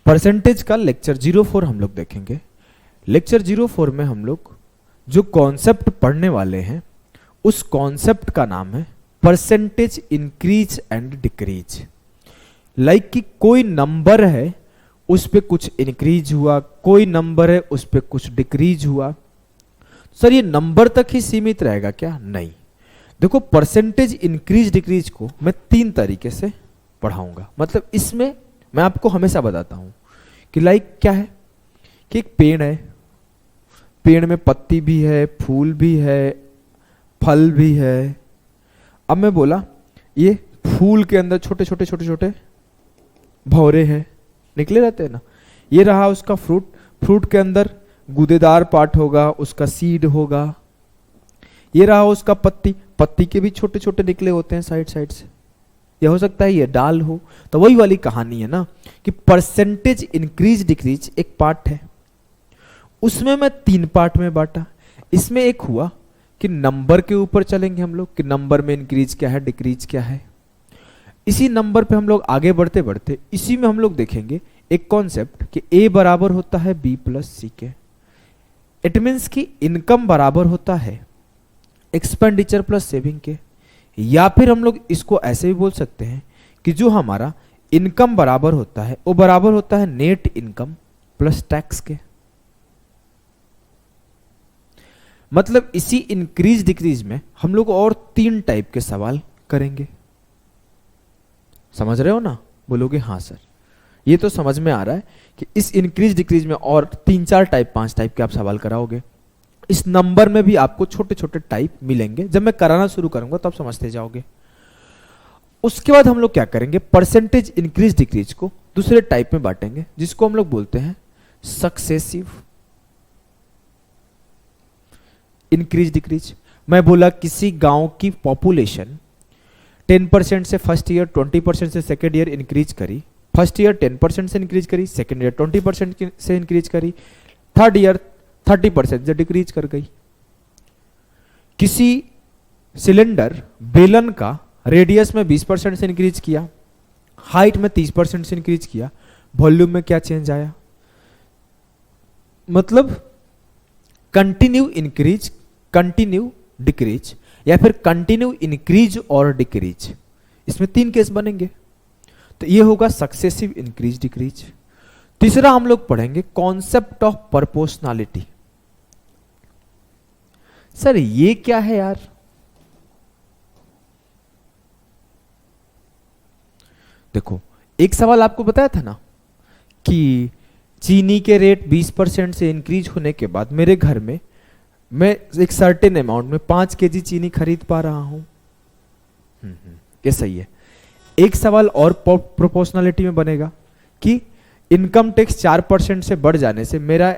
Percentage का lecture 04 हम लोग देखेंगे। लेक्चर 04 में हम लोग जो कॉन्सेप्ट पढ़ने वाले हैं उस कॉन्सेप्ट का नाम है percentage increase and decrease. Like कि कोई नंबर है उस पे कुछ इंक्रीज हुआ, कोई नंबर है उस पे कुछ डिक्रीज हुआ। सर ये नंबर तक ही सीमित रहेगा क्या? नहीं, देखो परसेंटेज इंक्रीज डिक्रीज को मैं 3 तरीके से पढ़ाऊंगा। मतलब इसमें मैं आपको हमेशा बताता हूं कि लाइक क्या है कि एक पेड़ है, पेड़ में पत्ती भी है, फूल भी है, फल भी है। अब मैं बोला ये फूल के अंदर छोटे छोटे छोटे छोटे भौरे हैं, निकले रहते हैं ना। ये रहा उसका फ्रूट, फ्रूट के अंदर गूदेदार पार्ट होगा, उसका सीड होगा। ये रहा उसका पत्ती, पत्ती के भी छोटे छोटे निकले होते हैं साइड साइड से। यह हो सकता है ये डाल हो। तो वही वाली कहानी है ना कि परसेंटेज इंक्रीज डिक्रीज एक पार्ट है, उसमें मैं 3 पार्ट में बांटा। इसमें एक हुआ कि नंबर के ऊपर चलेंगे हम लोग कि नंबर में इंक्रीज क्या है, डिक्रीज क्या है। इसी नंबर पे हम लोग आगे बढ़ते बढ़ते इसी में हम लोग देखेंगे एक कॉन्सेप्ट कि ए बराबर होता है बी प्लस सी के। इट मीन्स कि इनकम बराबर होता है एक्सपेंडिचर प्लस सेविंग के। या फिर हम लोग इसको ऐसे भी बोल सकते हैं कि जो हमारा इनकम बराबर होता है वो बराबर होता है नेट इनकम प्लस टैक्स के। मतलब इसी इंक्रीज डिक्रीज में हम लोग और 3 टाइप के सवाल करेंगे। समझ रहे हो ना? बोलोगे हाँ सर, ये तो समझ में आ रहा है कि इस इंक्रीज डिक्रीज में और 3-4 टाइप 5 टाइप के आप सवाल कराओगे। इस नंबर में भी आपको छोटे छोटे टाइप मिलेंगे। जब मैं कराना शुरू करूंगा तो आप समझते जाओगे। उसके बाद हम लोग क्या करेंगे, परसेंटेज इंक्रीज डिक्रीज को दूसरे टाइप में बांटेंगे जिसको हम लोग बोलते हैं सक्सेसिव इंक्रीज डिक्रीज। मैं बोला किसी गांव की पॉपुलेशन 10% से फर्स्ट ईयर, 20% से सेकेंड ईयर इंक्रीज करी, फर्स्ट ईयर 10% से इंक्रीज करी, सेकेंड ईयर 20% से इंक्रीज करी, थर्ड ईयर 30% से डिक्रीज कर गई। किसी सिलेंडर बेलन का रेडियस में 20% से इंक्रीज किया, हाइट में 30% से इंक्रीज किया, वॉल्यूम में क्या चेंज आया? मतलब कंटिन्यू इंक्रीज, कंटिन्यू डिक्रीज या फिर कंटिन्यू इंक्रीज और डिक्रीज। इसमें 3 केस बनेंगे। तो ये होगा सक्सेसिव इंक्रीज डिक्रीज। तीसरा हम लोग पढ़ेंगे कॉन्सेप्ट ऑफ प्रोपोर्शनैलिटी। सर ये क्या है यार? देखो एक सवाल आपको बताया था ना कि चीनी के रेट 20% से इंक्रीज होने के बाद मेरे घर में मैं एक सर्टेन अमाउंट में 5 केजी चीनी खरीद पा रहा हूं। ये सही है। एक सवाल और प्रोपोर्शनैलिटी में बनेगा कि इनकम टैक्स 4% से बढ़ जाने से मेरा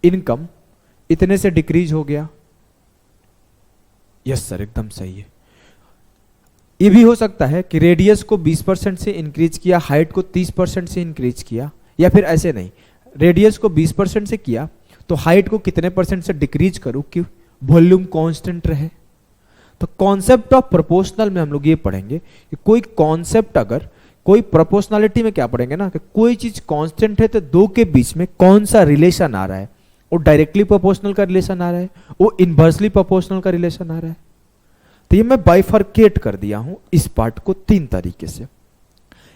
इनकम इतने से डिक्रीज हो गया। यस सर, एकदम सही है। ये भी हो सकता है कि रेडियस को 20% से इंक्रीज किया, हाइट को 30% से इंक्रीज किया, या फिर ऐसे नहीं, रेडियस को 20% से किया तो हाइट को कितने % से डिक्रीज करूं कि वॉल्यूम कांस्टेंट रहे। तो कॉन्सेप्ट ऑफ प्रोपोर्शनल में हम लोग ये पढ़ेंगे कि कोई कॉन्सेप्ट, अगर कोई प्रोपोर्शनैलिटी में क्या पढ़ेंगे ना कि कोई चीज कांस्टेंट है तो 2 के बीच में कौन सा रिलेशन आ रहा है, वो डायरेक्टली प्रोपोर्शनल का रिलेशन आ रहा है, वो इनवर्सली प्रोपोर्शनल का रिलेशन आ रहा है। तो ये मैं बाइफरकेट कर दिया हूं इस पार्ट को 3 तरीके से।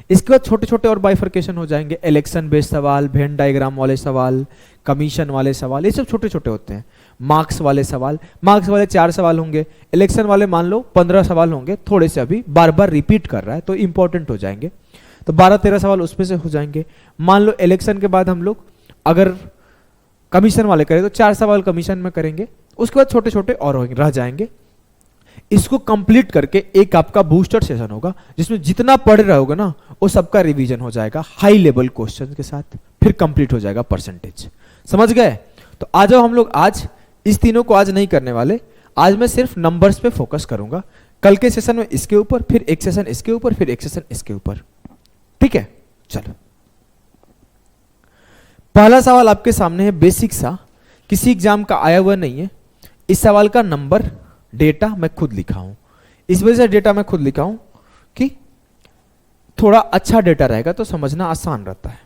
इसके बाद छोटे छोटे और बाइफरकेशन हो जाएंगे, इलेक्शन बेस्ड सवाल, वेन डायग्राम वाले सवाल, कमीशन वाले सवाल, ये सब छोटे छोटे होते हैं। मार्क्स वाले सवाल, मार्क्स वाले 4 सवाल होंगे, इलेक्शन वाले मान लो 15 सवाल होंगे, थोड़े से अभी बार बार रिपीट कर रहा है तो इंपॉर्टेंट हो जाएंगे, तो 12-13 सवाल उसमें से हो जाएंगे। मान लो इलेक्शन के बाद हम लोग अगर कमीशन वाले करें तो 4 सवाल कमीशन में करेंगे, उसके बाद छोटे छोटे और रह जाएंगे। इसको कंप्लीट करके एक आपका बूस्टर सेशन होगा जिसमें जितना पढ़ रहे होगा ना वो सबका रिवीजन हो जाएगा हाई लेवल क्वेश्चन के साथ, फिर कंप्लीट हो जाएगा परसेंटेज। समझ गए? तो आ जाओ हम लोग आज इस तीनों को आज नहीं करने वाले, आज मैं सिर्फ नंबर्स पे फोकस करूंगा। कल के सेशन में इसके ऊपर, फिर एक सेशन इसके ऊपर, फिर एक सेशन इसके ऊपर। ठीक है, चलो। पहला सवाल आपके सामने है बेसिक सा, किसी एग्जाम का आया हुआ नहीं है। इस सवाल का नंबर, डेटा मैं खुद लिखा हूं, इस वजह से डेटा मैं खुद लिखा हूं कि थोड़ा अच्छा डेटा रहेगा तो समझना आसान रहता है।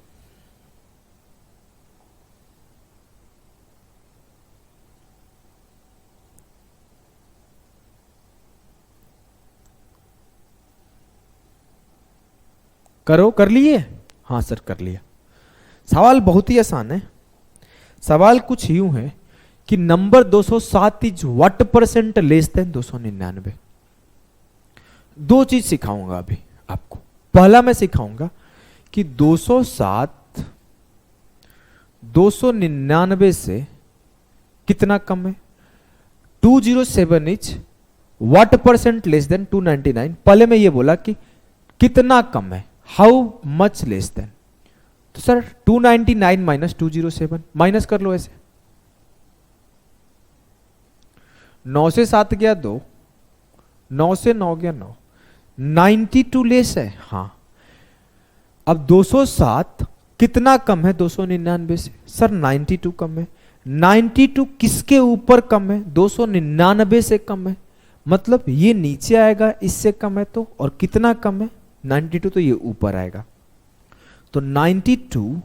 करो, कर लिए? हाँ सर कर लिया। सवाल बहुत ही आसान है। सवाल कुछ यूं है कि number 207 is what percent less than 299। दो चीज सिखाऊंगा अभी आपको। पहला मैं सिखाऊंगा कि 207 299 से कितना कम है। 207 is what percent less than 299। पहले मैं ये बोला कि कितना कम है, हाउ मच लेस देन। तो सर 299 माइनस 207 माइनस कर लो ऐसे। 9 से 7 गया 2, 9 से 9 गया 9, 92 लेस है। हाँ, अब 207 कितना कम है 299 से? सर 92 कम है। 92 किसके ऊपर कम है? 299 से कम है। मतलब ये नीचे आएगा, इससे कम है तो, और कितना कम है 92, तो ये ऊपर आएगा। तो 92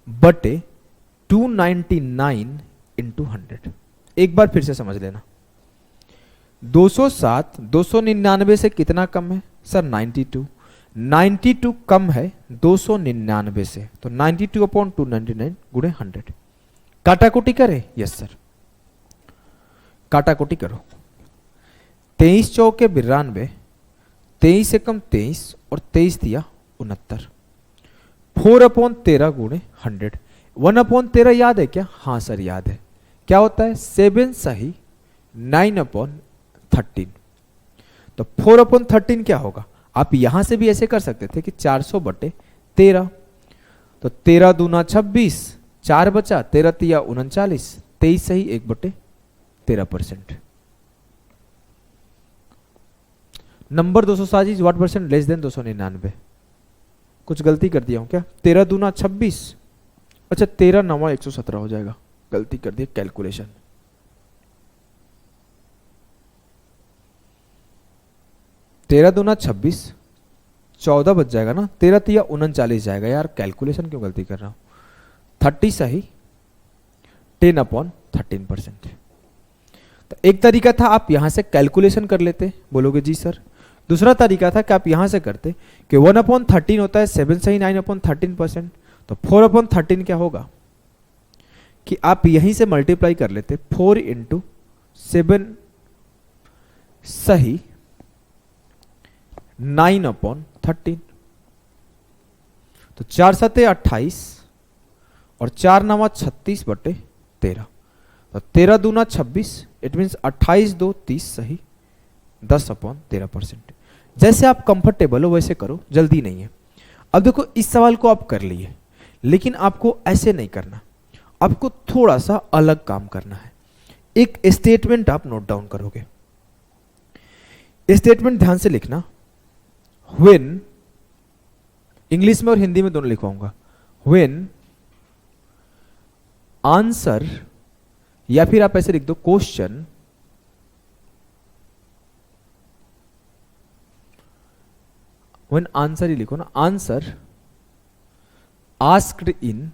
बटे 299 इंटू 100। एक बार फिर से समझ लेना। 207 299 से कितना कम है? सर 92। 92 कम है 299 से, तो 92 अपॉन 299 गुणे 100। काटाकुटी करे? यस सर, काटाकुटी करो। 23 चौके 92, 23 से कम 23 और 23 दिया 69। 4/13 गुणे 100। 1/13 याद है क्या? हाँ सर याद है। क्या होता है? 7 सही 9/13। तो 4/13 क्या होगा? आप यहां से भी ऐसे कर सकते थे कि 400/13। तो 13 दूना 26, 4 बचा, 13 तिया 39, 23 सही 1/13%। Number 207 is what percent less than 299। कुछ गलती कर दिया हूं क्या? 13 दूना 26, अच्छा 13 9 117 हो जाएगा। गलती कर दी कैलकुलेशन। तेरह दूना 26, 14 बच जाएगा ना, 13 तिया 39 जाएगा। यार कैलकुलेशन क्यों गलती कर रहा हूं? 30 सही 10/13%। तो एक तरीका था आप यहां से कैलकुलेशन कर लेते, बोलोगे जी सर। दूसरा तरीका था कि आप यहां से करते कि 1/13 होता है 7 सही 9/13%। तो 4/13 क्या होगा कि आप यहीं से मल्टीप्लाई कर लेते, 4 इंटू 7 सही 9/13। तो 4 7 28 और 4 9 36/13। तो 13 दूना 26, इट मीन्स 28 2 30 सही 10/13%। जैसे आप कंफर्टेबल हो वैसे करो, जल्दी नहीं है। अब देखो इस सवाल को आप कर लिए, लेकिन आपको ऐसे नहीं करना, आपको थोड़ा सा अलग काम करना है। एक स्टेटमेंट आप नोट डाउन करोगे। स्टेटमेंट ध्यान से लिखना। व्हेन, इंग्लिश में और हिंदी में दोनों लिखवाऊंगा। व्हेन आंसर, या फिर आप ऐसे लिख दो क्वेश्चन व्हेन आंसर ही लिखो ना, answer asked in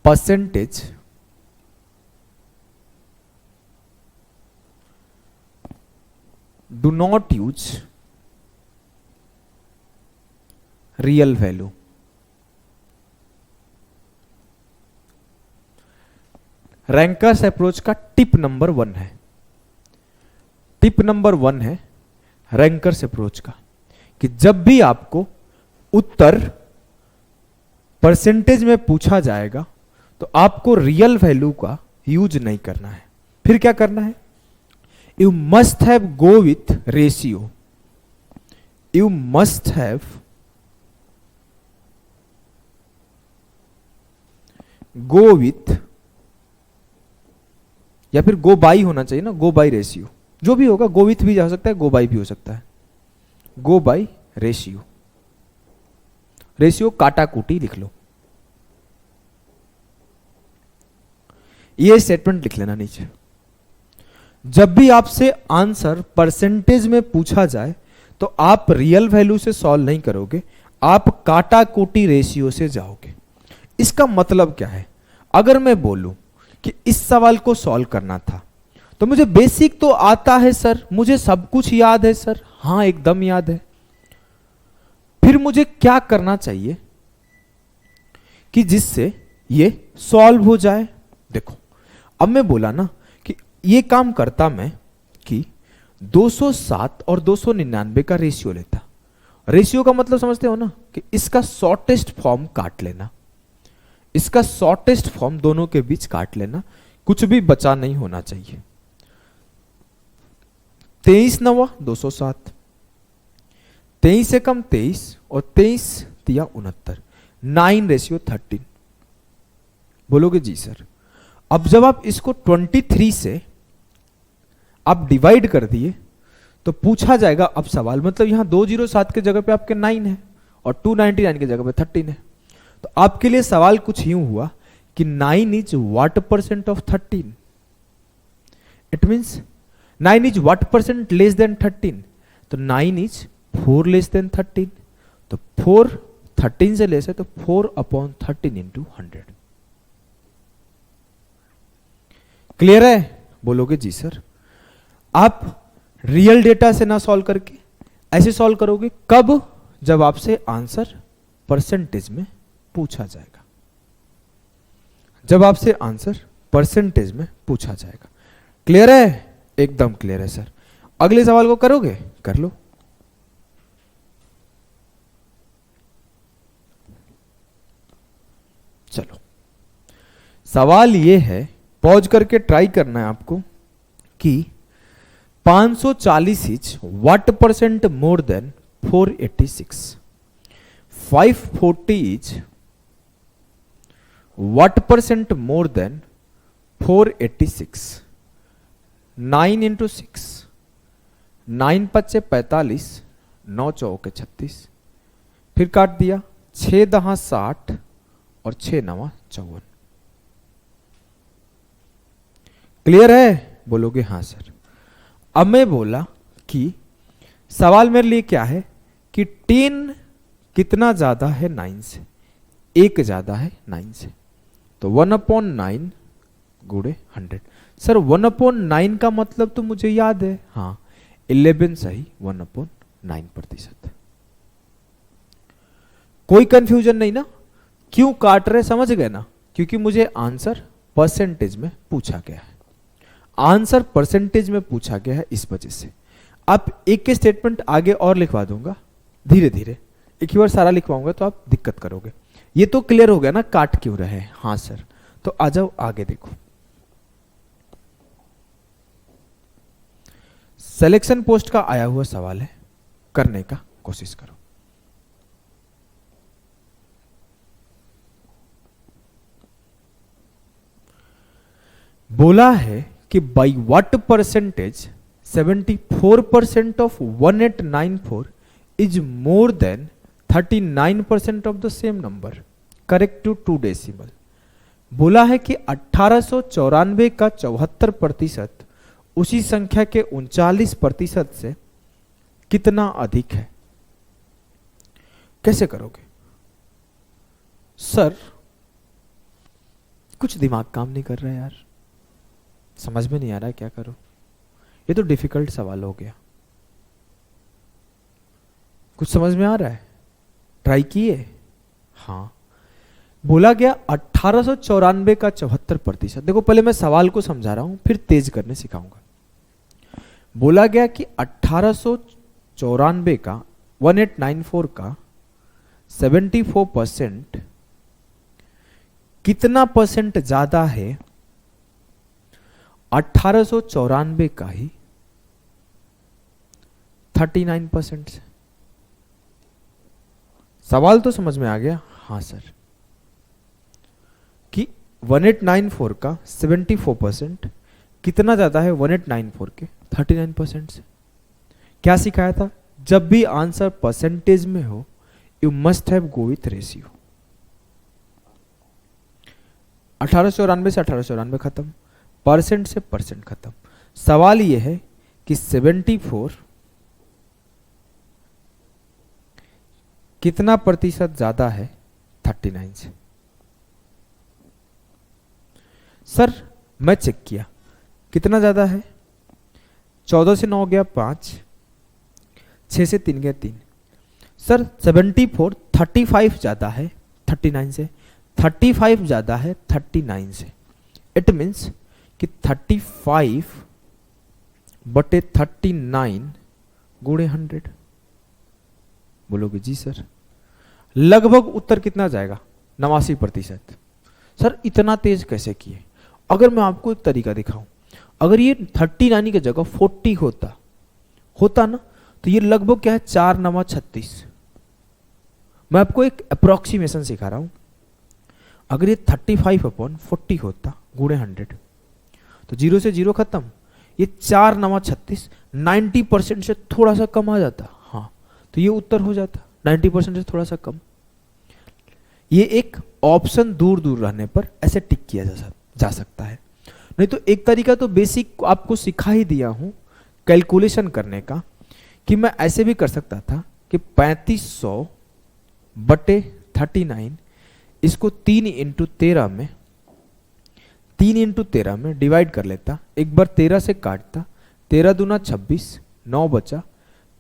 percentage do not use real value. Rankers approach का टिप नंबर 1 है। टिप नंबर 1 है रैंकर्स अप्रोच का कि जब भी आपको उत्तर परसेंटेज में पूछा जाएगा तो आपको रियल वैल्यू का यूज नहीं करना है। फिर क्या करना है? You must have go with ratio. You must have go with, या फिर गो बाई होना चाहिए ना, गो बाई रेशियो। जो भी होगा, गो विथ भी हो सकता है, गो बाई भी हो सकता है। Go by ratio. रेशियो काटा कूटी लिख लो। ये स्टेटमेंट लिख लेना नीचे। जब भी आपसे आंसर परसेंटेज में पूछा जाए तो आप रियल वैल्यू से सॉल्व नहीं करोगे, आप काटा कूटी रेशियो से जाओगे। इसका मतलब क्या है? अगर मैं बोलूं कि इस सवाल को सॉल्व करना था तो मुझे बेसिक तो आता है सर, मुझे सब कुछ याद है सर। हाँ एकदम याद है। फिर मुझे क्या करना चाहिए कि जिससे ये सॉल्व हो जाए। देखो अब मैं बोला ना कि ये काम करता मैं कि 207 और 299 का रेशियो लेता। रेशियो का मतलब समझते हो ना कि इसका शॉर्टेस्ट फॉर्म काट लेना, इसका शॉर्टेस्ट फॉर्म दोनों के बीच काट लेना, कुछ भी बचा नहीं होना चाहिए। 23 नवा 207, 23 से कम 23 और 23 तिया 69, 9:13। बोलोगे जी सर। अब जब आप इसको 23 से आप डिवाइड कर दिए तो पूछा जाएगा अब सवाल, मतलब यहां 207 के जगह पे आपके 9 है और 299 की जगह पे 13 है। तो आपके लिए सवाल कुछ यूं हुआ कि 9 is what percent of 13। It means 9 is what percent less than 13। तो 9 इज 4 लेस देन 13। तो 4 13 से लेस है तो 4/13 इंटू 100। क्लियर है? बोलोगे जी सर। आप रियल डेटा से ना सॉल्व करके ऐसे सॉल्व करोगे कब? जब आपसे आंसर परसेंटेज में पूछा जाएगा, जब आपसे आंसर परसेंटेज में पूछा जाएगा। क्लियर है? एकदम क्लियर है सर। अगले सवाल को करोगे? कर लो। चलो सवाल ये है, पॉज करके ट्राई करना है आपको कि 540 is what percent more than 486। 540 is what percent more than 486। 9 into 6, 9 पच्चे 45, 9 चौके 36, फिर काट दिया, 6 दहा 60 और 6 नवा 54। क्लियर है? बोलोगे हाँ सर। अब मैं बोला कि सवाल मेरे लिए क्या है कि 10 कितना ज्यादा है 9 से? 1 ज्यादा है 9 से। तो 1/9 गुणे 100। सर 1/9 का मतलब तो मुझे याद है, हाँ 11 सही 1/9%। कोई कंफ्यूजन नहीं ना? क्यों काट रहे समझ गए ना? क्योंकि मुझे आंसर परसेंटेज में पूछा गया है, आंसर परसेंटेज में पूछा गया है, इस वजह से। आप एक के स्टेटमेंट आगे और लिखवा दूंगा धीरे धीरे, एक ही बार सारा लिखवाऊंगा तो आप दिक्कत करोगे। ये तो क्लियर हो गया ना काट क्यों रहे हैं? हाँ सर। तो आ जाओ आगे देखो। सिलेक्शन पोस्ट का आया हुआ सवाल है, करने का कोशिश करो। बोला है कि by what percentage 74% of 1894 is more than 39% of the same number, correct to 2 decimal. बोला है कि 1894 का 74% उसी संख्या के 39% से कितना अधिक है? कैसे करोगे सर? कुछ दिमाग काम नहीं कर रहा है यार, समझ में नहीं आ रहा है क्या करो। ये तो डिफिकल्ट सवाल हो गया। कुछ समझ में आ रहा है? ट्राई किए? हाँ। बोला गया 1894 का 74%। देखो पहले मैं सवाल को समझा रहा हूं फिर तेज करने सिखाऊंगा। बोला गया कि 1894 का 1894 का 74% कितना परसेंट ज्यादा है 1894 का ही 39% से। सवाल तो समझ में आ गया? हाँ सर। कि 1894 का 74% कितना ज्यादा है 1894 के 39% से। क्या सिखाया था? जब भी आंसर परसेंटेज में हो you must have go with ratio. 1894 से 1894 खत्म, परसेंट से परसेंट खत्म। सवाल यह है कि 74 कितना प्रतिशत ज्यादा है 39 से। सर मैं चेक किया कितना ज्यादा है, 14 से 9 गया 5, 6 से 3 गया 3, सर 74 35 ज्यादा है 39 से, 35 ज्यादा है 39 से। इट मीन्स कि 35 बटे 39 गुणे 100। बोलोगे जी सर, लगभग उत्तर कितना जाएगा? 89%। सर इतना तेज कैसे किए? अगर मैं आपको एक तरीका दिखाऊं, अगर ये 39 की जगह 40 होता ना, तो ये लगभग क्या है, 4 9 36। मैं आपको एक अप्रोक्सीमेशन सिखा रहा हूं। अगर ये 35/40 होता गुणे 100, तो 0 से 0 खत्म, ये 4 9 36, 90% से थोड़ा सा कम आ जाता। हाँ, तो ये उत्तर हो जाता 90% से थोड़ा सा कम। ये एक ऑप्शन दूर दूर रहने पर ऐसे टिक किया जा सकता है। नहीं तो एक तरीका तो बेसिक आपको सिखा ही दिया हूं कैलकुलेशन करने का, कि मैं ऐसे भी कर सकता था कि 3500 बटे 39 इसको 3 × 13 में डिवाइड कर लेता, एक बार 13 से काटता, 13 दूना 26, 9 बचा,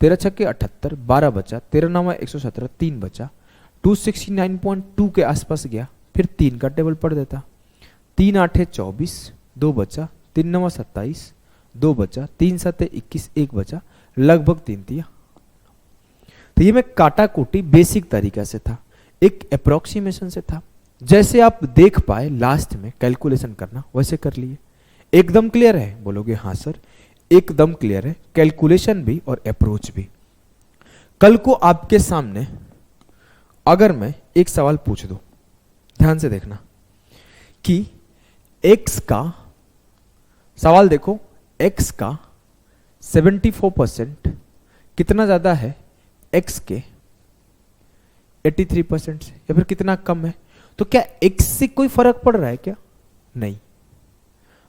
13 छक्के 78, 12 बचा, 13 9 117, 3 बचा, 269.2 के आसपास गया, फिर 3 का टेबल पढ़ देता, 3 8 24, 2 बचा, 3 9 27, 2 बचा, 3 7 21, 1 बचा, लगभग 3 तिया। तो ये मैं काटा कोटी बेसिक तरीका से था, एक अप्रोक्सीमेशन से था। जैसे आप देख पाए लास्ट में कैलकुलेशन करना वैसे कर लिए। एकदम क्लियर है? बोलोगे हाँ सर एकदम क्लियर है, कैलकुलेशन भी और अप्रोच भी। कल को आपके सामने अगर मैं एक सवाल पूछ दूं, ध्यान से देखना, कि x का सवाल देखो, x का 74% कितना ज्यादा है x के 83% से, या फिर कितना कम है? तो क्या x से कोई फर्क पड़ रहा है क्या? नहीं।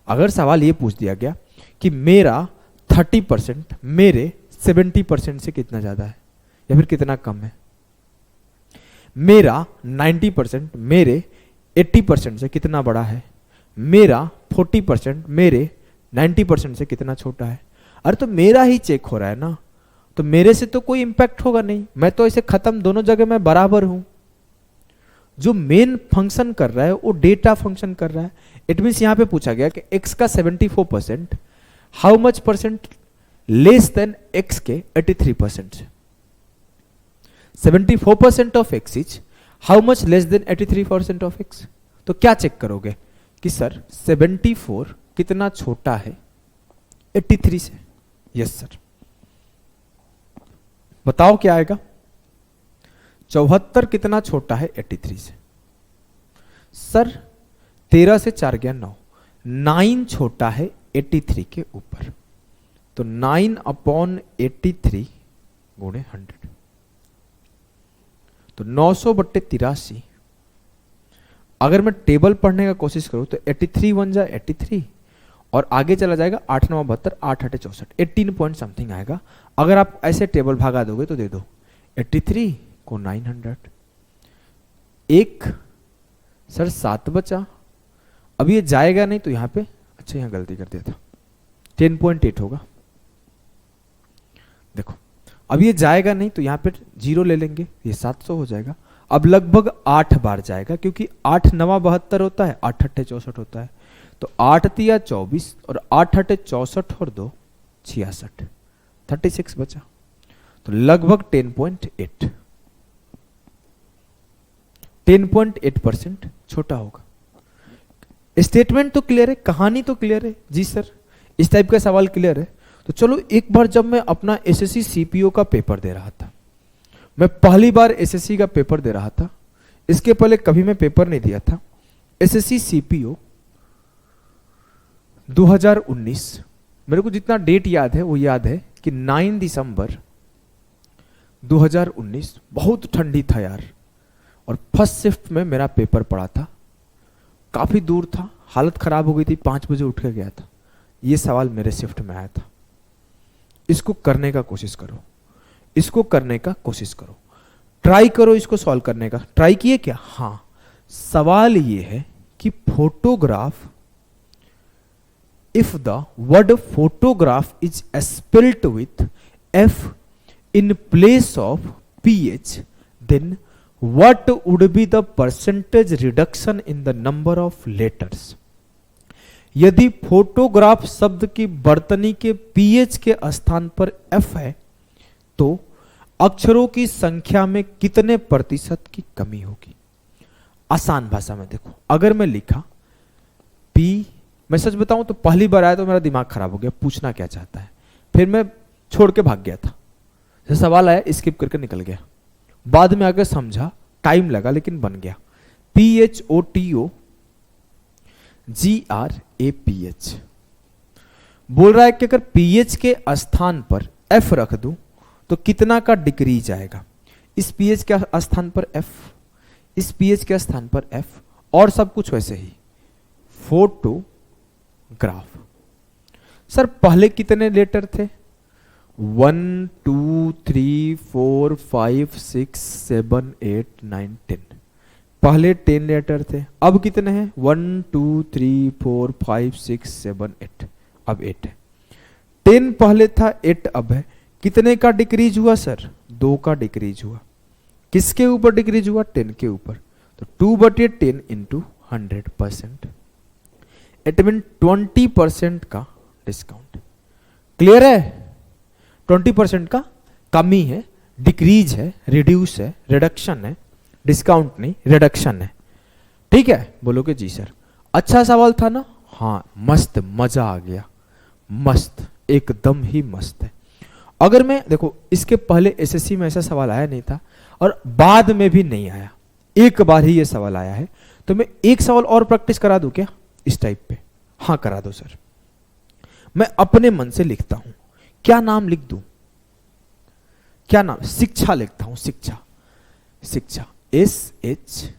अगर सवाल ये पूछ दिया गया कि मेरा 30% मेरे 70% से कितना ज्यादा है या फिर कितना कम है, मेरा 90% मेरे 80% से कितना बड़ा है, मेरा 40% मेरे 90% से कितना छोटा है। अरे तो मेरा ही चेक हो रहा है ना, तो मेरे से तो कोई इंपैक्ट होगा नहीं, मैं तो ऐसे खत्म, दोनों जगह मैं बराबर हूं। जो मेन फंक्शन कर रहा है वो डेटा फंक्शन कर रहा है। इट मींस यहां पे पूछा गया कि x का 74% how much percent less than x के 83% से। 74% of x is how much less than 83% of x। तो क्या चेक करोगे कि सर 74 कितना छोटा है 83 से? Yes sir. बताओ क्या आएगा? 74 कितना छोटा है 83 से? सर 13 से 4 गया 9, 9 छोटा है 83 के ऊपर, तो 9/83 गुणे 100, तो 900 बट्टे 83। अगर मैं टेबल पढ़ने का कोशिश करूं तो 83 बन जाए 83 और आगे चला जाएगा 8 9 72, 8 8 64, 18 पॉइंट समथिंग आएगा। अगर आप ऐसे टेबल भागा दोगे तो दे दो 83 को 900, एक सर 7 बचा। अब ये जाएगा नहीं तो यहां पे, अच्छा यहां गलती कर दिया था, 10.8 होगा। देखो अब ये जाएगा नहीं तो यहां पे 0 ले लेंगे, ये 700 हो जाएगा। अब लगभग 8 बार जाएगा, क्योंकि 8 9 72 होता है, 8 8 64 होता है, तो 8 तिया 24 और 8 8 64 और 2 66, 36 बचा, तो लगभग 10.8, 10.8% छोटा होगा। स्टेटमेंट तो क्लियर है, कहानी तो क्लियर है जी सर, इस टाइप का सवाल क्लियर है। तो चलो एक बार जब मैं अपना एसएससी सीपीओ का पेपर दे रहा था, मैं पहली बार एसएससी का पेपर दे रहा था, इसके पहले कभी मैं पेपर नहीं दिया था। एसएससी सीपीओ 2019, मेरे को जितना डेट याद है वो याद है कि 9 दिसंबर 2019, बहुत ठंडी था यार, और फर्स्ट शिफ्ट में मेरा पेपर पड़ा था, काफी दूर था, हालत खराब हो गई थी, 5 बजे उठ के गया था। ये सवाल मेरे शिफ्ट में आया था। इसको करने का कोशिश करो, इसको करने का कोशिश करो, ट्राई करो इसको सॉल्व करने का। ट्राई किए क्या? हाँ। सवाल ये है कि photograph, if the word photograph is spelled with F in place of pH, then what would be the percentage reduction in the number of letters? यदि फोटोग्राफ शब्द की वर्तनी के pH के स्थान पर F है तो अक्षरों की संख्या में कितने प्रतिशत की कमी होगी? आसान भाषा में देखो, अगर मैं लिखा P, मैं सच बताऊं तो पहली बार आया तो मेरा दिमाग खराब हो गया, पूछना क्या चाहता है, फिर मैं छोड़ के भाग गया था, जैसे सवाल आया स्किप करके निकल गया, बाद में आकर समझा, टाइम लगा लेकिन बन गया। PHOTO GRAPH बोल रहा है कि अगर pH के स्थान पर F रख दूं तो कितना का डिक्रीज आएगा। इस pH के स्थान पर F, इस pH के स्थान पर F, और सब कुछ वैसे ही। फोटोग्राफ, सर पहले कितने लेटर थे? 1 2 3 4 5 6 7 8 9 10, पहले 10 लेटर थे, अब कितने हैं? 1 2 3 4 5 6 7 8, अब 8 है। 10 पहले था, 8 अब है, कितने का डिक्रीज हुआ सर? 2 का डिक्रीज हुआ। किसके ऊपर डिक्रीज हुआ? 10 के ऊपर, तो 2/10 इंटू 100%, इट मीन 20% का डिस्काउंट। क्लियर है? 20% का कमी है, डिक्रीज है, रिड्यूस है, रिडक्शन है, डिस्काउंट नहीं रिडक्शन है। ठीक है, बोलोगे जी सर अच्छा सवाल था ना? हाँ मस्त, मजा आ गया, मस्त, एकदम ही मस्त है। अगर मैं देखो इसके पहले एसएससी में ऐसा सवाल आया नहीं था और बाद में भी नहीं आया, एक बार ही ये सवाल आया है, तो मैं एक सवाल और प्रैक्टिस करा दूं क्या इस टाइप पे? हाँ करा दो सर। मैं अपने मन से लिखता हूं, क्या नाम लिख दूं? क्या नाम? शिक्षा लिखता हूं, शिक्षा, शिक्षा SHIKSHA,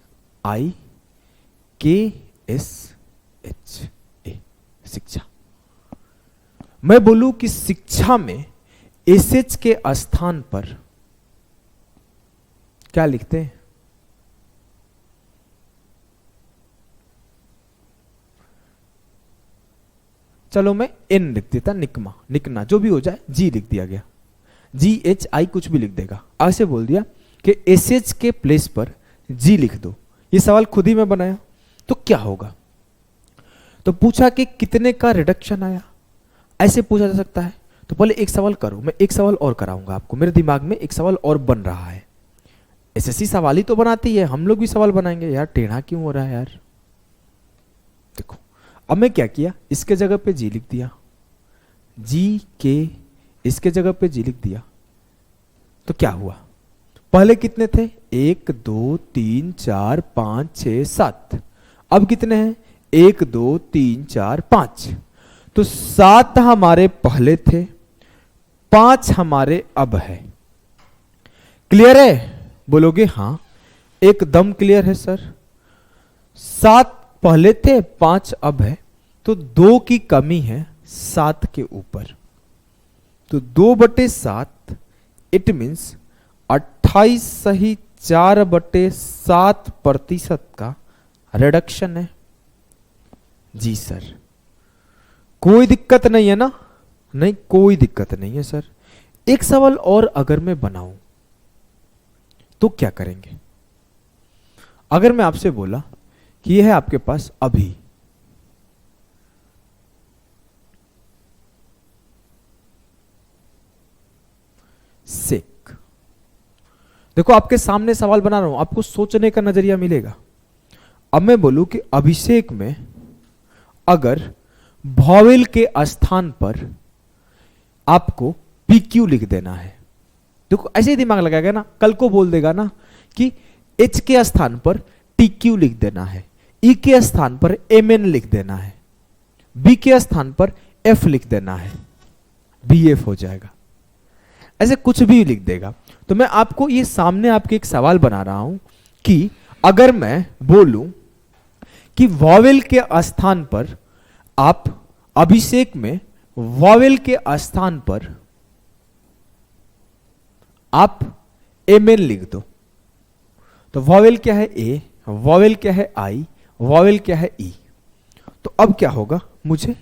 शिक्षा। मैं बोलूं कि शिक्षा में एसएच के स्थान पर क्या लिखते हैं? चलो मैं एन लिख देता, निकमा, निकना, जो भी हो जाए, जी लिख दिया गया, GHI कुछ भी लिख देगा। ऐसे बोल दिया कि एसएच के प्लेस पर जी लिख दो। ये सवाल खुद ही मैं बनाया, तो क्या होगा? तो पूछा कि कितने का रिडक्शन आया, ऐसे पूछा जा सकता है। तो पहले एक सवाल करो, मैं एक सवाल और कराऊंगा आपको, मेरे दिमाग में एक सवाल और बन रहा है। एसएससी सवाल ही तो बनाती है, हम लोग भी सवाल बनाएंगे यार, टेढ़ा क्यों हो रहा है यार? देखो अब मैं क्या किया, इसके जगह पे जी लिख दिया, जी के, इसके जगह पे जी लिख दिया, तो क्या हुआ? पहले कितने थे? 1 2 3 4 5 6 7, अब कितने हैं? 1 2 3 4 5, तो 7 हमारे पहले थे, 5 हमारे अब है। क्लियर है? बोलोगे हाँ एकदम क्लियर है सर। 7 पहले थे, 5 अब है, तो 2 की कमी है 7 के ऊपर, तो 2/7, इट मीन्स 28 सही 4/7% का रिडक्शन है। जी सर, कोई दिक्कत नहीं है ना? नहीं कोई दिक्कत नहीं है सर। एक सवाल और अगर मैं बनाऊं तो क्या करेंगे? अगर मैं आपसे बोला कि यह है आपके पास अभी, सेक, देखो आपके सामने सवाल बना रहा हूं, आपको सोचने का नजरिया मिलेगा। अब मैं बोलूं कि अभिषेक में अगर वॉवेल के स्थान पर आपको PQ लिख देना है, देखो ऐसे ही दिमाग लगाएगा ना, कल को बोल देगा ना कि H के स्थान पर TQ लिख देना है, E के स्थान पर MN लिख देना है, B के स्थान पर F लिख देना है, BF हो जाएगा, ऐसे कुछ भी लिख देगा। तो मैं आपको ये सामने आपके एक सवाल बना रहा हूं कि अगर मैं बोलूं कि वॉवेल के स्थान पर आप अभिषेक में वॉवेल के स्थान पर आप MN लिख दो, तो वॉवेल क्या है A, वॉवेल क्या है I, वॉवेल क्या है E, तो अब क्या होगा? मुझे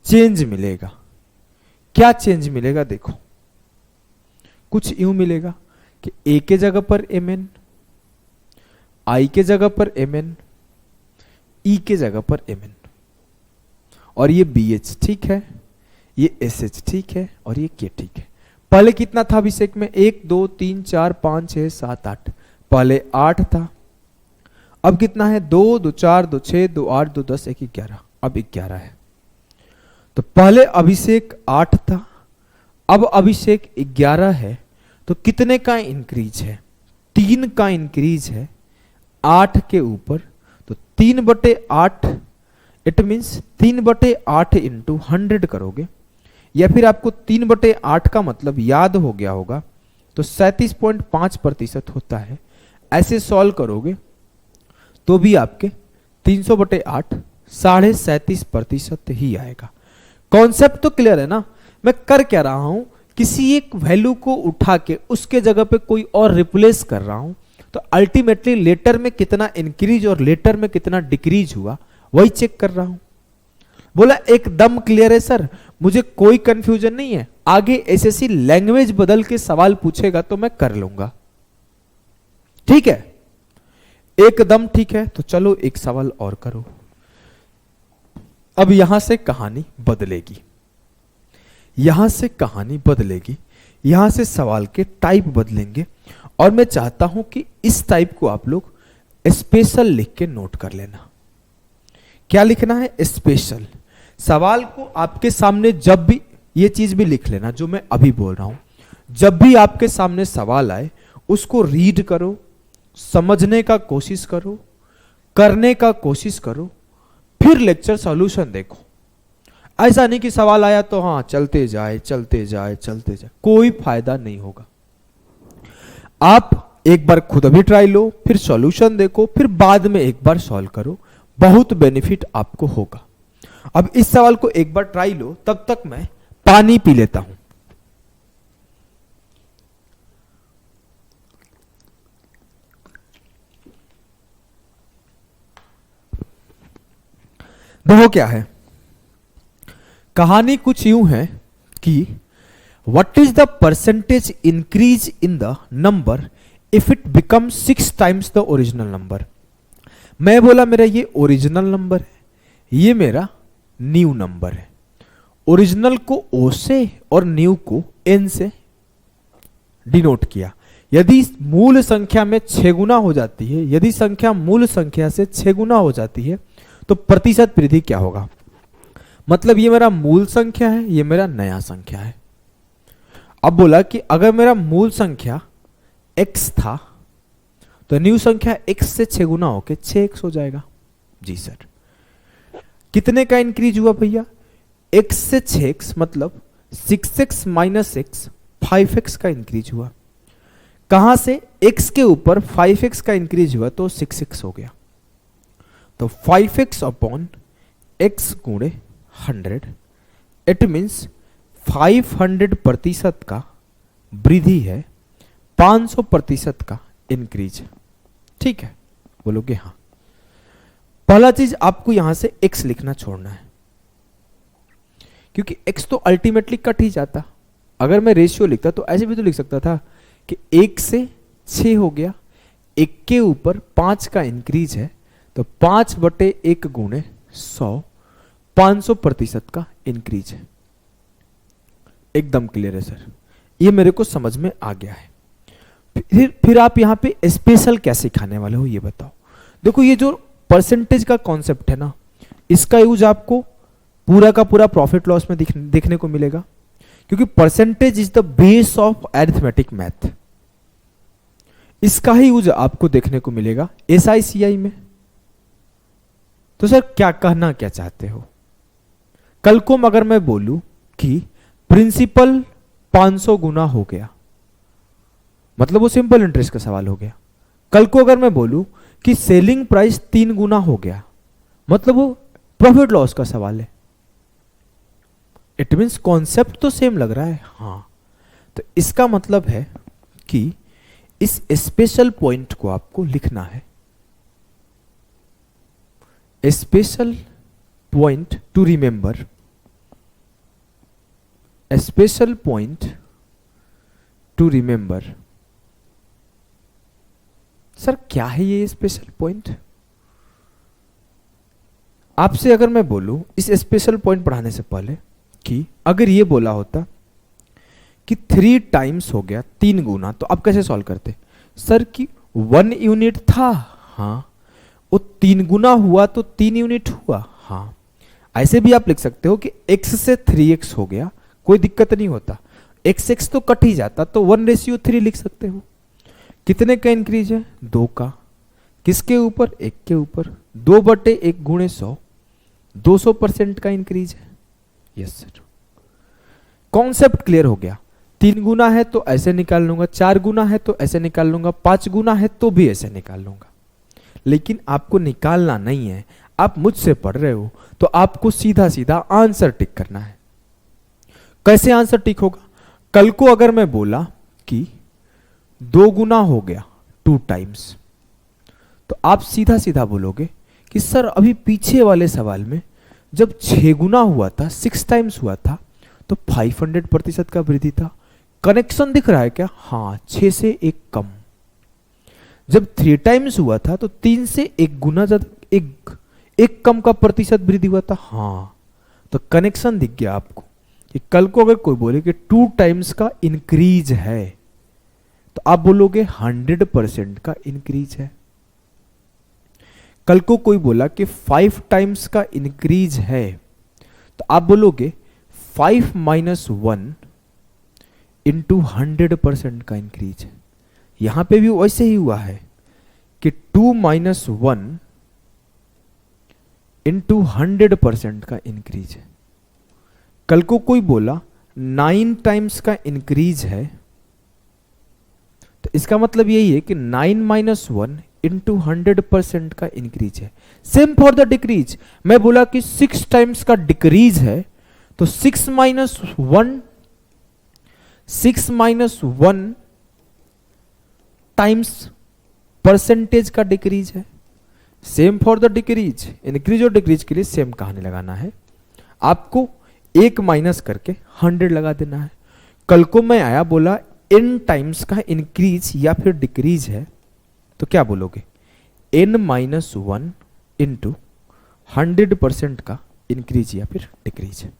चेंज मिलेगा। क्या चेंज मिलेगा? देखो कुछ यूं मिलेगा कि ए के जगह पर mn, आई के जगह पर mn, ई के जगह पर mn, और ये BH ठीक है, ये SH ठीक है, और ये K ठीक है। पहले कितना था अभिषेक में? 1 2 3 4 5 6 7 8, पहले 8 था। अब कितना है? 2 2 4 2 6 2 8 2 10 1 11, अब 11 है। तो पहले अभिषेक 8 था, अब अभिषेक 11 है, तो कितने का इंक्रीज है? 3 का इंक्रीज है 8 के ऊपर, तो 3/8, इट मीन्स 3/8 इंटू 100 करोगे, या फिर आपको 3/8 का मतलब याद हो गया होगा, तो 37.5% होता है। ऐसे सॉल्व करोगे तो भी आपके 300/8 37.5% ही आएगा। कॉन्सेप्ट तो क्लियर है ना? मैं कर क्या रहा हूं, किसी एक वैल्यू को उठा के उसके जगह पे कोई और रिप्लेस कर रहा हूं, तो अल्टीमेटली लेटर में कितना इंक्रीज और लेटर में कितना डिक्रीज हुआ वही चेक कर रहा हूं। बोला एकदम क्लियर है सर, मुझे कोई कंफ्यूजन नहीं है, आगे एसएससी लैंग्वेज बदल के सवाल पूछेगा तो मैं कर लूंगा। ठीक है, एकदम ठीक है। तो चलो एक सवाल और करो। अब यहां से कहानी बदलेगी, यहां से कहानी बदलेगी, यहां से सवाल के टाइप बदलेंगे, और मैं चाहता हूं कि इस टाइप को आप लोग स्पेशल लिख के नोट कर लेना। क्या लिखना है? स्पेशल। सवाल को आपके सामने जब भी, ये चीज भी लिख लेना जो मैं अभी बोल रहा हूं, जब भी आपके सामने सवाल आए उसको रीड करो, समझने का कोशिश करो, करने का कोशिश करो, फिर लेक्चर सॉल्यूशन देखो। ऐसा नहीं कि सवाल आया तो हाँ चलते जाए चलते जाए चलते जाए, कोई फायदा नहीं होगा। आप एक बार खुद भी ट्राई लो, फिर सॉल्यूशन देखो, फिर बाद में एक बार सॉल्व करो, बहुत बेनिफिट आपको होगा। अब इस सवाल को एक बार ट्राई लो, तब तक मैं पानी पी लेता हूं। देखो क्या है कहानी, कुछ यूं है कि what is the percentage increase in the number if it become 6 times the original number. मैं बोला मेरा ये ओरिजिनल नंबर है, ये मेरा न्यू नंबर है। ओरिजिनल को ओ से और न्यू को एन से डिनोट किया। यदि मूल संख्या में 6 गुना हो जाती है, यदि संख्या मूल संख्या से 6 गुना हो जाती है तो प्रतिशत वृद्धि क्या होगा? मतलब ये मेरा मूल संख्या है, ये मेरा नया संख्या है। अब बोला कि अगर मेरा मूल संख्या x था तो न्यू संख्या x से 6 गुना होके 6x हो जाएगा। जी सर, कितने का इंक्रीज हुआ भैया? x से 6x मतलब 6x माइनस x 5x का इंक्रीज हुआ। कहां से? x के ऊपर 5x का इंक्रीज हुआ तो 6x हो गया। तो 5x अपॉन x गुणे 100, इट मीन्स 500% का वृद्धि है, 500% का इंक्रीज। ठीक है, बोलोगे हाँ। पहला चीज आपको यहां से x लिखना छोड़ना है, क्योंकि x तो अल्टीमेटली कट ही जाता। अगर मैं रेशियो लिखता तो ऐसे भी तो लिख सकता था कि 1 से 6 हो गया, 1 के ऊपर 5 का इंक्रीज है तो 5/1 गुणे 100, 500% का इंक्रीज है। एकदम क्लियर है सर, ये मेरे को समझ में आ गया है। फिर आप यहां पे स्पेशल कैसे सिखाने वाले हो ये बताओ। देखो ये जो परसेंटेज का कॉन्सेप्ट है ना, इसका यूज आपको पूरा का पूरा प्रॉफिट लॉस में देखने को मिलेगा, क्योंकि percentage is the base of arithmetic math. इसका ही यूज आपको देखने को मिलेगा SICI में। तो सर क्या कहना क्या चाहते हो? कल को अगर मैं बोलूं कि प्रिंसिपल 500 गुना हो गया, मतलब वो सिंपल इंटरेस्ट का सवाल हो गया। कल को अगर मैं बोलूं कि सेलिंग प्राइस 3 गुना हो गया, मतलब वो प्रॉफिट लॉस का सवाल है। इट मीन्स कॉन्सेप्ट तो सेम लग रहा है। हाँ, तो इसका मतलब है कि इस स्पेशल पॉइंट को आपको लिखना है। Special point two remember, special point two remember sir क्या है ये स्पेशल पॉइंट? आपसे अगर मैं बोलूं इस स्पेशल पॉइंट पढ़ाने से पहले कि अगर ये बोला होता कि 3 टाइम्स हो गया 3 गुना, तो आप कैसे सॉल्व करते? सर कि 1 यूनिट था, हाँ, वो 3 गुना हुआ तो 3 यूनिट हुआ, हाँ। ऐसे भी आप लिख सकते हो कि x से 3x हो गया, कोई दिक्कत नहीं होता, x तो कट ही जाता, तो 1:3 लिख सकते हो। कितने का इंक्रीज है? 2 का। किसके ऊपर? 1 के ऊपर। 2/1 गुणे 100, 200% का इंक्रीज है। यस सर, कॉन्सेप्ट क्लियर हो गया। 3 गुना है तो ऐसे निकाल लूंगा, 4 गुना है तो ऐसे निकाल लूंगा, 5 गुना है तो भी ऐसे निकाल लूंगा। लेकिन आपको निकालना नहीं है, आप मुझसे पढ़ रहे हो तो आपको सीधा सीधा आंसर टिक करना है। कैसे आंसर टिक होगा? कल को अगर मैं बोला कि 2 गुना हो गया 2 टाइम्स, तो आप सीधा सीधा बोलोगे कि सर अभी पीछे वाले सवाल में जब 6 गुना हुआ था, 6 टाइम्स हुआ था, तो 500% का वृद्धि था। कनेक्शन दिख रहा है क्या? हाँ, 6 से 1 कम। जब 3 टाइम्स हुआ था तो 3 से 1 गुना ज्यादा, एक कम का प्रतिशत वृद्धि हुआ था, हाँ। तो कनेक्शन दिख गया आपको कि कल को अगर कोई बोले कि 2 टाइम्स का इंक्रीज है, तो आप बोलोगे 100% का इंक्रीज है। कल को कोई बोला कि 5 टाइम्स का इंक्रीज है, तो आप बोलोगे 5 - 1 इंटू 100% का इंक्रीज है। यहां पे भी वैसे ही हुआ है कि 2 - 1 इंटू 100% का इंक्रीज है। कल को कोई बोला 9 टाइम्स का इंक्रीज है, तो इसका मतलब यही है कि 9 - 1 इंटू 100% का इंक्रीज है। सेम फॉर द डिक्रीज, मैं बोला कि 6 टाइम्स का डिक्रीज है, तो 6 - 1 टाइम्स परसेंटेज का डिक्रीज है। Same for the decrease, increase और डिक्रीज के लिए सेम कहानी लगाना है। आपको 1 माइनस करके 100 लगा देना है। कल को मैं आया बोला n टाइम्स का इंक्रीज या फिर डिक्रीज है, तो क्या बोलोगे? n - 1 इंटू 100% का इंक्रीज या फिर डिक्रीज है।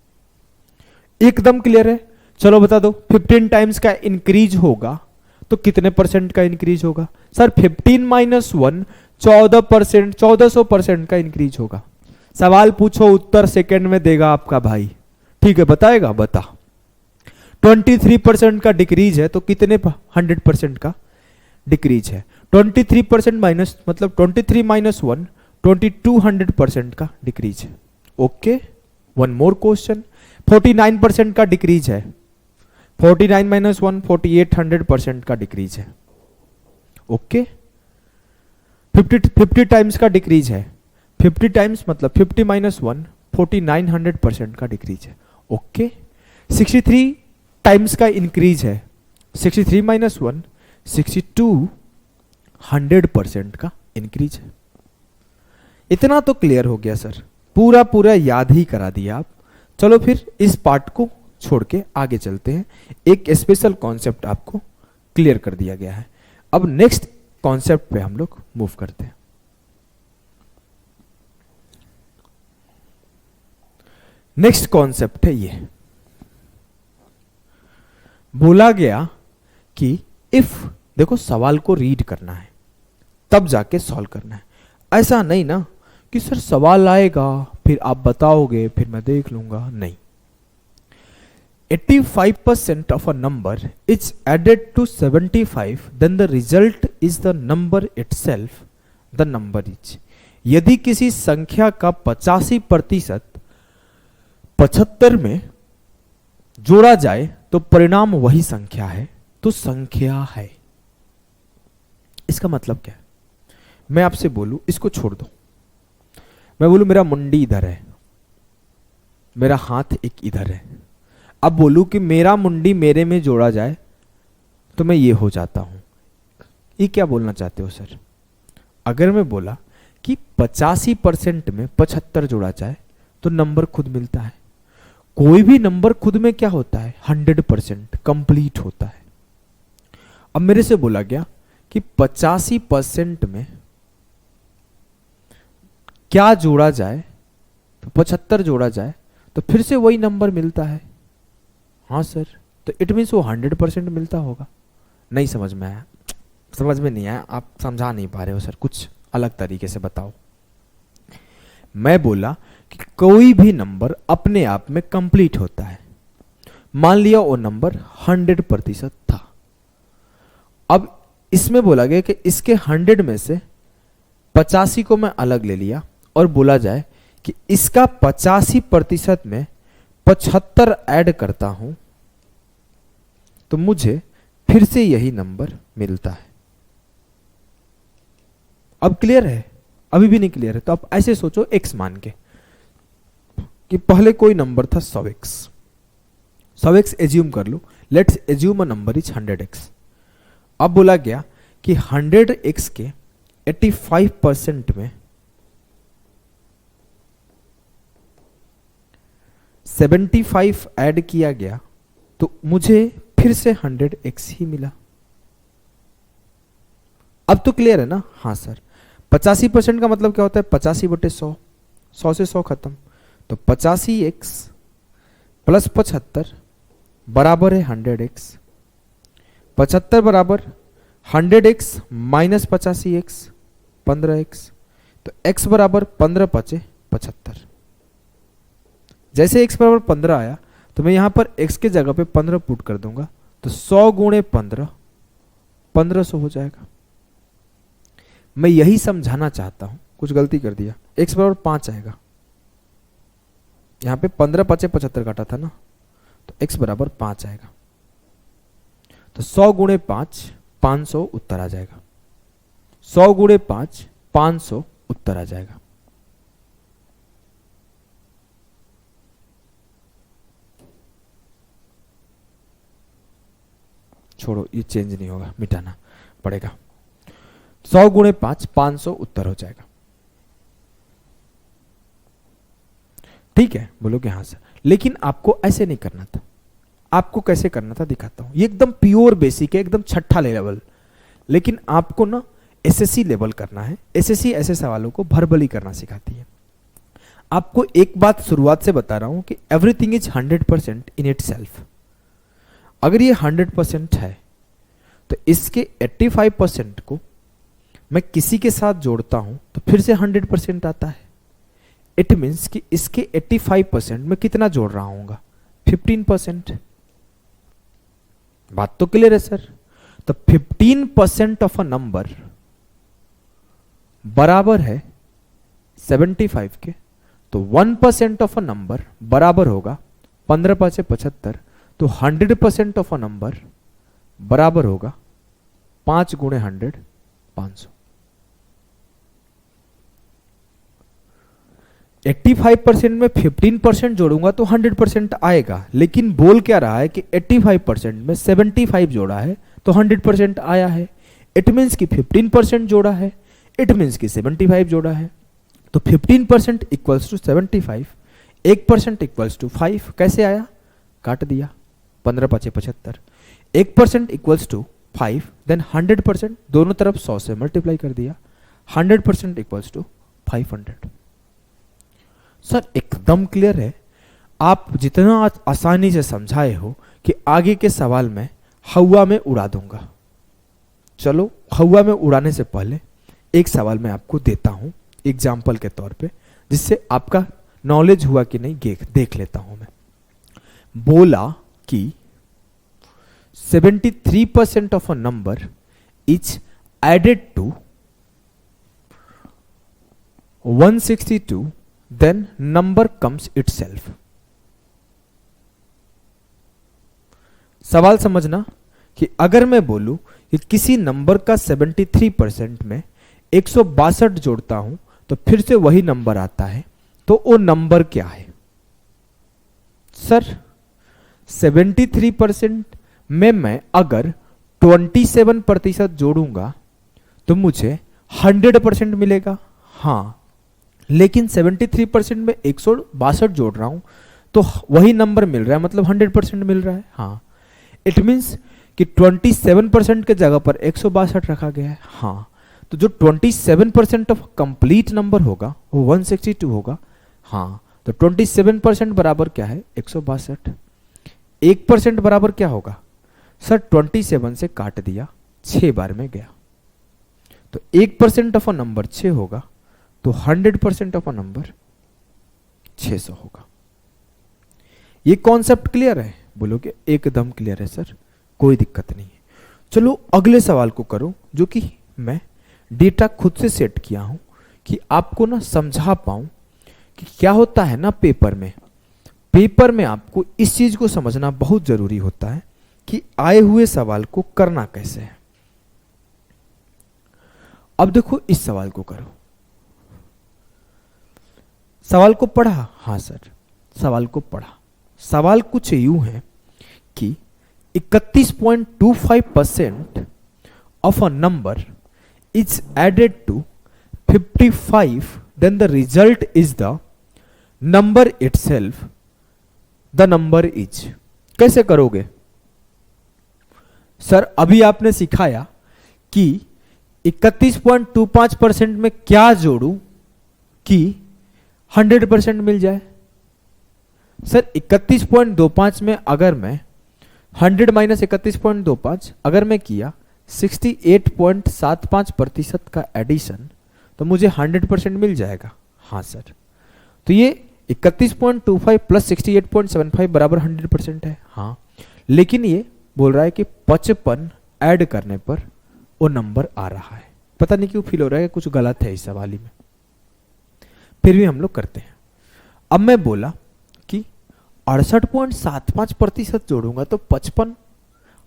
एकदम क्लियर है? चलो बता दो, 15 टाइम्स का इंक्रीज होगा तो कितने परसेंट का इंक्रीज होगा? सर 15 - 1 14%, 1400% का इंक्रीज होगा। सवाल पूछो, उत्तर सेकंड में देगा आपका भाई। ठीक है, बताएगा? बता। 23% का डिक्रीज है तो कितने 100% का डिक्रीज है? 23% माइनस मतलब 23 - 1 2200% का डिक्रीज है। Okay, one more question. 49% का डिक्रीज है, 49 - 1 4800% का डिक्रीज है। ओके, 50 टाइम्स का डिक्रीज है, 50 टाइम्स मतलब 50 - 1 4900% का डिक्रीज है। ओके, 63 टाइम्स का इंक्रीज है, 63 - 1 6200% का इंक्रीज है। इतना तो क्लियर हो गया सर, पूरा पूरा याद ही करा दिया आप। चलो फिर इस पार्ट को छोड़ के आगे चलते हैं। एक स्पेशल कॉन्सेप्ट आपको क्लियर कर दिया गया है। अब नेक्स्ट कॉन्सेप्ट पे हम लोग मूव करते हैं। नेक्स्ट कॉन्सेप्ट है ये, बोला गया कि इफ, देखो सवाल को रीड करना है तब जाके सॉल्व करना है। ऐसा नहीं ना कि सर सवाल आएगा फिर आप बताओगे फिर मैं देख लूंगा, नहीं। 85% of a number is added to 75, then the result is the number itself, the number is। यदि किसी संख्या का 85% 75 में जोड़ा जाए तो परिणाम वही संख्या है, तो संख्या है। इसका मतलब क्या है? मैं आपसे बोलूं, इसको छोड़ दो, मैं बोलूं मेरा मुंडी इधर है, मेरा हाथ एक इधर है। अब बोलूं कि मेरा मुंडी मेरे में जोड़ा जाए तो मैं ये हो जाता हूं। ये क्या बोलना चाहते हो सर? अगर मैं बोला कि 85% में 75 जोड़ा जाए तो नंबर खुद मिलता है। कोई भी नंबर खुद में क्या होता है? 100% कंप्लीट होता है। अब मेरे से बोला गया कि 85% में क्या जोड़ा जाए, तो 75 जोड़ा जाए तो फिर से वही नंबर मिलता है। हाँ सर, तो इट मीन्स वो 100% मिलता होगा। नहीं समझ में आया? समझ में नहीं आया? आप समझा नहीं पा रहे हो सर, कुछ अलग तरीके से बताओ। मैं बोला कि कोई भी नंबर अपने आप में कंप्लीट होता है। मान लिया वो नंबर 100% था। अब इसमें बोला गया कि इसके 100 में से 85 को मैं अलग ले लिया और बोला जाए कि इसका 85% में 75 ऐड करता हूं तो मुझे फिर से यही नंबर मिलता है। अब क्लियर है? अभी भी नहीं क्लियर है तो आप ऐसे सोचो, x मान के कि पहले कोई नंबर था 100x। 100x एज्यूम कर लो, let's assume a number is 100x। अब बोला गया कि 100x के 85% में 75 ऐड किया गया तो मुझे फिर से 100x ही मिला। अब तो क्लियर है ना? हाँ सर। 85% का मतलब क्या होता है? 85/100, 100 से 100 खत्म, तो 85x प्लस 75 बराबर है 100x। 75 बराबर 100x माइनस 85x 15x, तो x बराबर 15 × 75। जैसे x बराबर 15 आया तो मैं यहां पर x के जगह पे 15 पुट कर दूंगा, तो 100 × 15 1500 हो जाएगा। मैं यही समझाना चाहता हूं, कुछ गलती कर दिया। x बराबर 5 आएगा, यहां पे 15 × 5 75 काटा था ना, तो x बराबर 5 आएगा। तो 100 × 5 500 उत्तर आ जाएगा। 100 × 5 500 उत्तर आ जाएगा। छोड़ो, ये चेंज नहीं होगा, मिटाना पड़ेगा। 100 × 5 500 उत्तर हो जाएगा। ठीक है, बोलोगे हाँ सर, लेकिन आपको ऐसे नहीं करना था। आपको कैसे करना था दिखाता हूं। ये एकदम प्योर बेसिक है, एकदम छठा लेवल। लेकिन आपको ना एसएससी लेवल करना है। एसएससी ऐसे सवालों को भर्बली करना सिखाती है। आपको एक बात शुरुआत से बता रहा हूं कि एवरीथिंग इज 100% इन इटसेल्फ। अगर ये 100% है तो इसके 85% को मैं किसी के साथ जोड़ता हूं तो फिर से 100% आता है। इट मीन्स कि इसके 85% में कितना जोड़ रहा हूंगा? 15%। बात तो क्लियर है सर? तो 15% ऑफ अ नंबर बराबर है 75 के, तो 1% ऑफ अ नंबर बराबर होगा 15 × 5 75, तो 100% ऑफ अ नंबर बराबर होगा 5 × 100 500। 85% में 15% जोड़ूंगा तो 100% आएगा, लेकिन बोल क्या रहा है कि 85% में 75 जोड़ा है तो 100% आया है। इट मीन्स कि 15% जोड़ा है, इट मीन्स कि 75 जोड़ा है। तो 15% इक्वल्स टू 75, 1% इक्वल्स टू 5। कैसे आया? काट दिया, 15 × 5 75। 1% इक्वल्स टू 5, देन 100% दोनों तरफ 100 से मल्टीप्लाई कर दिया, 100% इक्वल्स टू 500। सर एकदम क्लियर है। आप जितना आसानी से समझाए हो कि आगे के सवाल में हवा में उड़ा दूंगा। चलो, हवा में उड़ाने से पहले एक सवाल मैं आपको देता हूं एग्जाम्पल के तौर पे, जिससे आपका नॉलेज हुआ कि नहीं देख लेता हूं मैं। बोला कि 73% of a number is added to 162, then number comes itself। सवाल समझना कि अगर मैं बोलूं कि किसी नंबर का 73% में 162 जोड़ता हूं तो फिर से वही नंबर आता है, तो वो नंबर क्या है? सर 73% में मैं अगर 27% जोड़ूंगा तो मुझे 100% मिलेगा। हाँ, लेकिन 73% में 162 जोड़ रहा हूं तो वही नंबर मिल रहा है, मतलब 100% मिल रहा है। हाँ, इट मीन्स कि 27% के जगह पर 162 रखा गया है। हाँ, तो जो 27% ऑफ कंप्लीट नंबर होगा वो 162 होगा। हाँ, तो 27% बराबर क्या है? 162। 1% बराबर क्या होगा सर? 27 से काट दिया, 6 बार में गया, तो 1% ऑफ अ नंबर 6 होगा, तो 100% ऑफ अ नंबर 600 होगा। ये कॉन्सेप्ट क्लियर है? बोलोगे एकदम क्लियर है सर, कोई दिक्कत नहीं है। चलो अगले सवाल को करो, जो कि मैं डेटा खुद से सेट किया हूं कि आपको ना समझा पाऊं कि क्या होता है ना। पेपर में आपको इस चीज को समझना बहुत जरूरी होता है कि आए हुए सवाल को करना कैसे है। अब देखो इस सवाल को करो। सवाल को पढ़ा? हाँ सर, सवाल को पढ़ा। सवाल कुछ यूं है कि 31.25% of a number is added to 55, then the result is the number itself. The number is. कैसे करोगे सर? अभी आपने सिखाया कि 31.25% में क्या जोड़ूं कि 100% मिल जाए। सर 31.25 में अगर मैं 100 माइनस 31.25 अगर मैं किया 68.75% का एडिशन, तो मुझे 100% मिल जाएगा। हाँ सर, तो ये 31.25 प्लस 68.75 बराबर 100% है। हाँ, लेकिन ये बोल रहा है कि 55 ऐड करने पर वो नंबर आ रहा है। पता नहीं क्यों फील हो रहा है कुछ गलत है इस सवाल में, फिर भी हम लोग करते हैं। अब मैं बोला कि 68.75% जोड़ूंगा तो 55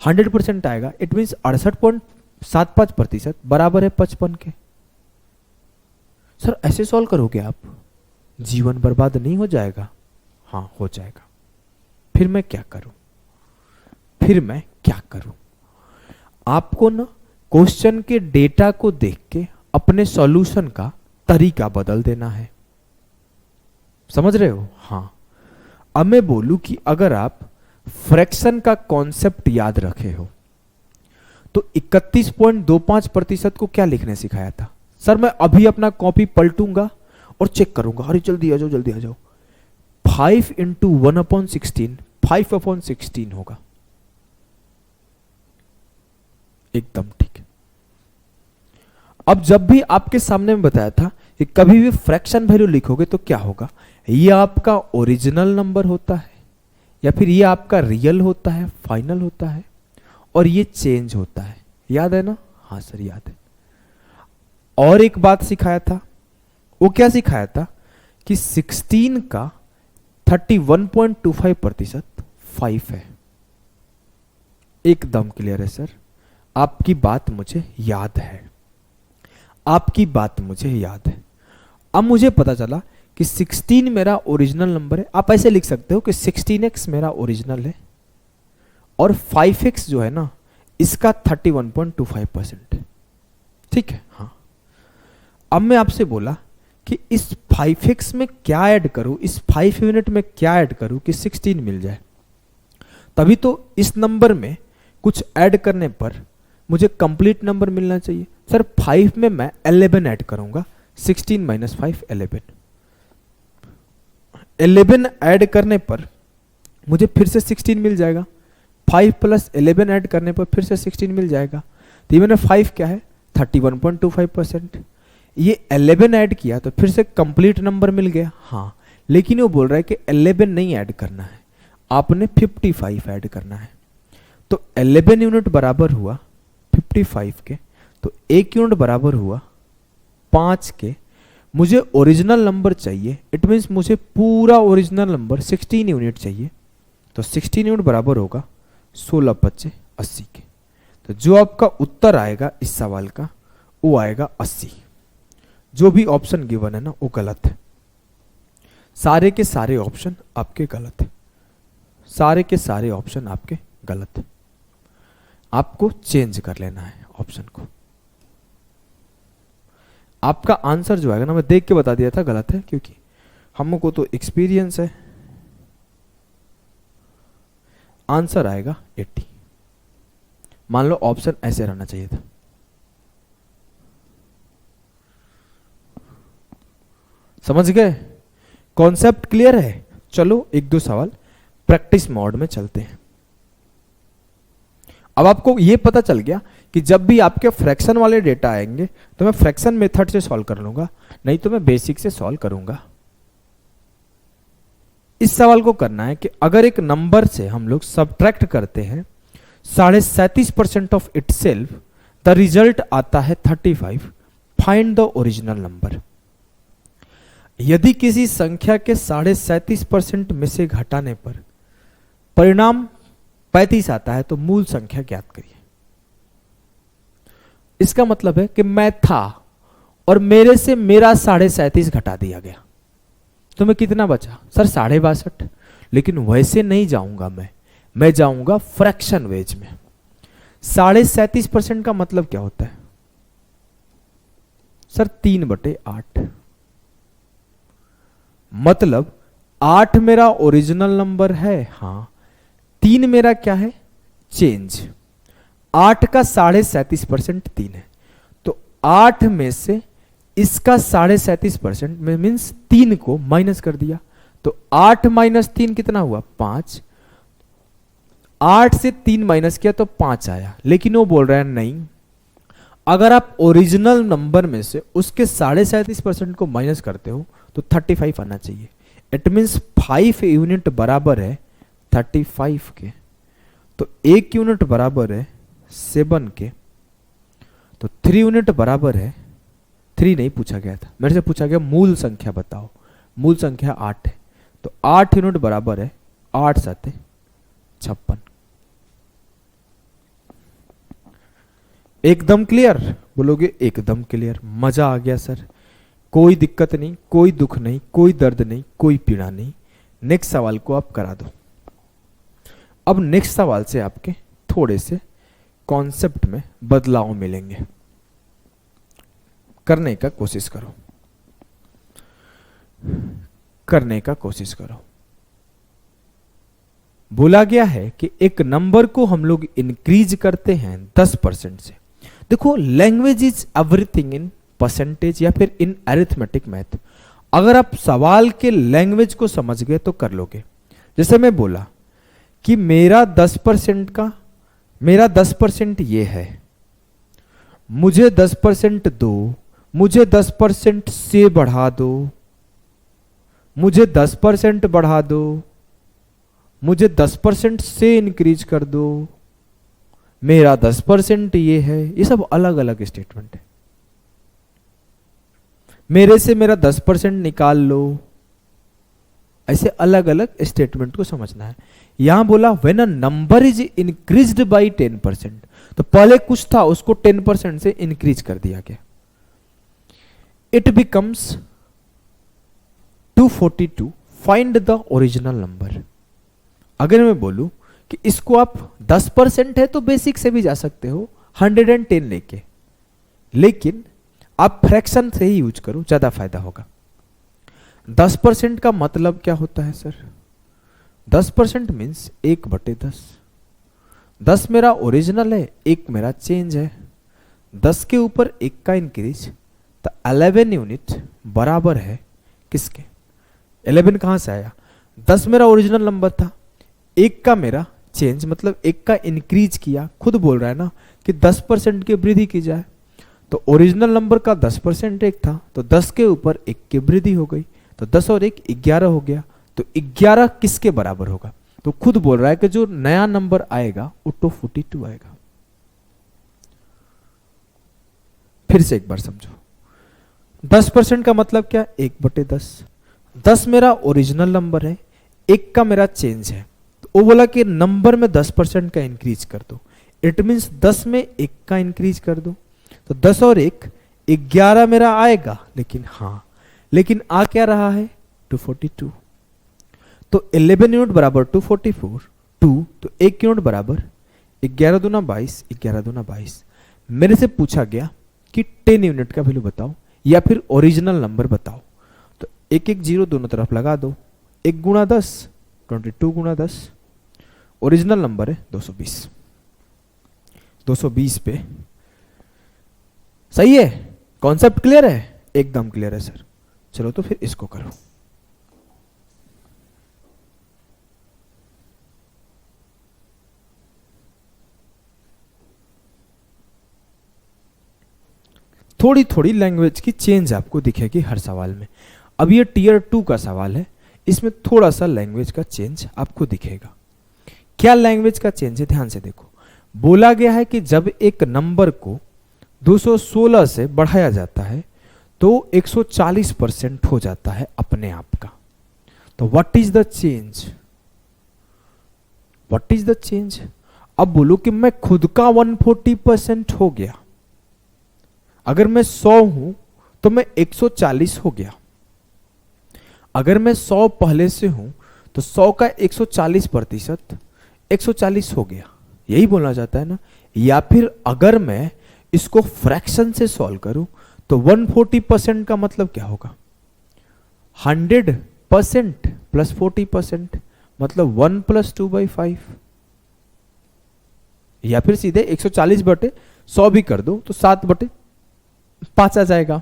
100% आएगा। इट मीन्स 68.75% बराबर है 55 के। सर ऐसे सॉल्व करोगे आप, जीवन बर्बाद नहीं हो जाएगा? हाँ हो जाएगा। फिर मैं क्या करूं? आपको ना क्वेश्चन के डेटा को देख के अपने सॉल्यूशन का तरीका बदल देना है। समझ रहे हो? हाँ। अब मैं बोलूं कि अगर आप फ्रैक्शन का कॉन्सेप्ट याद रखे हो तो 31.25% को क्या लिखने सिखाया था? सर मैं अभी अपना कॉपी पलटूंगा और चेक करूंगा। अरे जल्दी आ जाओ। 5 इंटू 1/16 5/16 होगा। एकदम ठीक है। अब जब भी आपके सामने में बताया था कि कभी भी फ्रैक्शन वैल्यू लिखोगे तो क्या होगा, ये आपका ओरिजिनल नंबर होता है या फिर ये आपका रियल होता है, फाइनल होता है, और ये चेंज होता है। याद है ना? हाँ सर याद है। और एक बात सिखाया था, वो क्या सिखाया था कि 16 का 31.25% 5 है। एकदम क्लियर है सर, आपकी बात मुझे याद है। अब मुझे पता चला कि 16 मेरा ओरिजिनल नंबर है। आप ऐसे लिख सकते हो कि 16x मेरा ओरिजिनल है और 5x जो है ना इसका 31.25%। ठीक है? हाँ। अब मैं आपसे बोला कि इस 5x में क्या ऐड करूं, इस 5 यूनिट में क्या ऐड करूं कि 16 मिल जाए। तभी तो इस नंबर में कुछ ऐड करने पर मुझे कंप्लीट नंबर मिलना चाहिए। सर 5 में मैं 11 ऐड करूंगा, 16 माइनस 5 11। 11 ऐड करने पर मुझे फिर से 16 मिल जाएगा। 5 प्लस 11 ऐड करने पर फिर से 16 मिल जाएगा। तो ये मैंने 5 क्या है 31.25%। ये 11 ऐड किया तो फिर से कंप्लीट नंबर मिल गया। हाँ, लेकिन वो बोल रहा है कि 11 नहीं ऐड करना है, आपने 55 ऐड करना है। तो 11 यूनिट बराबर हुआ 55 के, तो 1 यूनिट बराबर हुआ 5 के। मुझे ओरिजिनल नंबर चाहिए, इट मीन्स मुझे पूरा ओरिजिनल नंबर 16 यूनिट चाहिए। तो 16 यूनिट बराबर होगा 16 × 80 के। तो जो आपका उत्तर आएगा इस सवाल का वो आएगा 80। जो भी ऑप्शन गिवन है ना वो गलत है। सारे के सारे ऑप्शन आपके गलत है। सारे के सारे ऑप्शन आपके गलत है। आपको चेंज कर लेना है ऑप्शन को। आपका आंसर जो आएगा ना, मैं देख के बता दिया था गलत है क्योंकि हमको तो एक्सपीरियंस है। आंसर आएगा 80। मान लो ऑप्शन ऐसे रहना चाहिए था। समझ गए? कॉन्सेप्ट क्लियर है? चलो एक दो सवाल प्रैक्टिस मोड में चलते हैं। अब आपको यह पता चल गया कि जब भी आपके फ्रैक्शन वाले डेटा आएंगे तो मैं फ्रैक्शन मेथड से सॉल्व कर लूंगा, नहीं तो मैं बेसिक से सॉल्व करूंगा। इस सवाल को करना है कि अगर एक नंबर से हम लोग सब्ट्रैक्ट करते हैं 37.5% ऑफ इटसेल्फ, द रिजल्ट आता है 35, फाइंड द ओरिजिनल नंबर। यदि किसी संख्या के 37.5% में से घटाने पर परिणाम 35 आता है तो मूल संख्या ज्ञात करिए। इसका मतलब है कि मैं था और मेरे से मेरा 37.5 घटा दिया गया तो मैं कितना बचा सर 62.5। लेकिन वैसे नहीं जाऊंगा, मैं जाऊंगा फ्रैक्शन वेज में। 37.5% का मतलब क्या होता है सर 3/8। मतलब 8 मेरा ओरिजिनल नंबर है, हाँ 3 मेरा क्या है चेंज। 8 का 37.5% 3 है, तो 8 में से इसका 37.5% में मीन्स 3 को माइनस कर दिया तो 8 माइनस 3 कितना हुआ 5। 8 से 3 माइनस किया तो 5 आया, लेकिन वो बोल रहा है नहीं, अगर आप ओरिजिनल नंबर में से उसके 37.5% को माइनस करते हो तो 35 आना चाहिए। इट मीन्स 5 यूनिट बराबर है 35 के, तो 1 यूनिट बराबर है 7 के, तो 3 यूनिट बराबर है 3 नहीं पूछा गया था, मेरे से पूछा गया मूल संख्या बताओ। मूल संख्या 8 है, तो 8 यूनिट बराबर है 8 7 56। एकदम क्लियर? बोलोगे एकदम क्लियर, मजा आ गया सर, कोई दिक्कत नहीं, कोई दुख नहीं, कोई दर्द नहीं, कोई पीड़ा नहीं। नेक्स्ट सवाल को आप करा दो। अब नेक्स्ट सवाल से आपके थोड़े से कॉन्सेप्ट में बदलाव मिलेंगे, करने का कोशिश करो, करने का कोशिश करो। बोला गया है कि एक नंबर को हम लोग इंक्रीज करते हैं 10% से। देखो language is everything in percentage या फिर इन अरिथमेटिक मैथ। अगर आप सवाल के लैंग्वेज को समझ गए तो कर लोगे। जैसे मैं बोला कि मेरा 10% ये है, मुझे 10% दो, मुझे 10% से बढ़ा दो, मुझे 10% बढ़ा दो, मुझे 10% से इंक्रीज कर दो, मेरा 10% ये है, ये सब अलग अलग स्टेटमेंट है। मेरे से मेरा 10% निकाल लो, ऐसे अलग अलग स्टेटमेंट को समझना है। यहां बोला when a number is increased bye 10%, तो पहले कुछ था उसको 10% से इंक्रीज कर दिया गया, it becomes 242, find the original number. अगर मैं बोलूं कि इसको आप 10% है तो बेसिक से भी जा सकते हो 110 लेके, लेकिन आप फ्रैक्शन से ही यूज करो, ज्यादा फायदा होगा। 10% का मतलब क्या होता है सर? 10% मीन्स 1/10। 10 मेरा ओरिजिनल है, 1 मेरा चेंज है। 10 के ऊपर 1 का इंक्रीज, तो 11 यूनिट बराबर है किसके? 11 कहां से आया? 10 मेरा ओरिजिनल नंबर था, 1 का मेरा चेंज मतलब 1 का इंक्रीज किया। खुद बोल रहा है ना कि 10% की वृद्धि की जाए, तो ओरिजिनल नंबर का 10% 1 था, तो 10 के ऊपर 1 की वृद्धि हो गई, तो 10 और 1 11 हो गया। तो 11 किसके बराबर होगा? तो खुद बोल रहा है कि जो नया नंबर आएगा वो 242 आएगा। फिर से एक बार समझो, 10% का मतलब क्या? 1/10। 10 मेरा ओरिजिनल नंबर है, 1 का मेरा चेंज है, तो वो बोला कि नंबर में 10% का इंक्रीज कर दो। इट मीन्स 10 में 1 का इंक्रीज कर दो, तो 10 और 1 11 मेरा आएगा। लेकिन आ क्या रहा है? 242। तो 11 यूनिट बराबर 244, 2 तो 1 यूनिट बराबर 11 दूना 22, 11 दूना 22। मेरे से पूछा गया कि 10 यूनिट का वैल्यू बताओ या फिर ओरिजिनल नंबर बताओ, तो 1 1 0 दोनों तरफ लगा दो। 1 गुणा 10 22 गुणा 10, ओरिजिनल नंबर है 220। 220 पे। सही है, कॉन्सेप्ट क्लियर है? एकदम क्लियर है सर। चलो तो फिर इसको करो। थोड़ी थोड़ी लैंग्वेज की चेंज आपको दिखेगी हर सवाल में। अब ये टीयर 2 का सवाल है, इसमें थोड़ा सा लैंग्वेज का चेंज आपको दिखेगा। क्या लैंग्वेज का चेंज है, ध्यान से देखो। बोला गया है कि जब एक नंबर को 216 से बढ़ाया जाता है तो 140% हो जाता है अपने आप का। तो what is the change? What is the change? अब बोलो कि मैं खुद का 140% हो गया। अगर मैं 100 हूं तो मैं 140 हो गया। अगर मैं 100 पहले से हूं तो 100 का 140% 140 हो गया। यही बोलना चाहता है ना। या फिर अगर मैं इसको फ्रैक्शन से सॉल्व करूं तो 140% का मतलब क्या होगा? 100% प्लस 40% मतलब 1 + 2/5। या फिर सीधे 140/100 भी कर दो तो 7/5 आ जाएगा।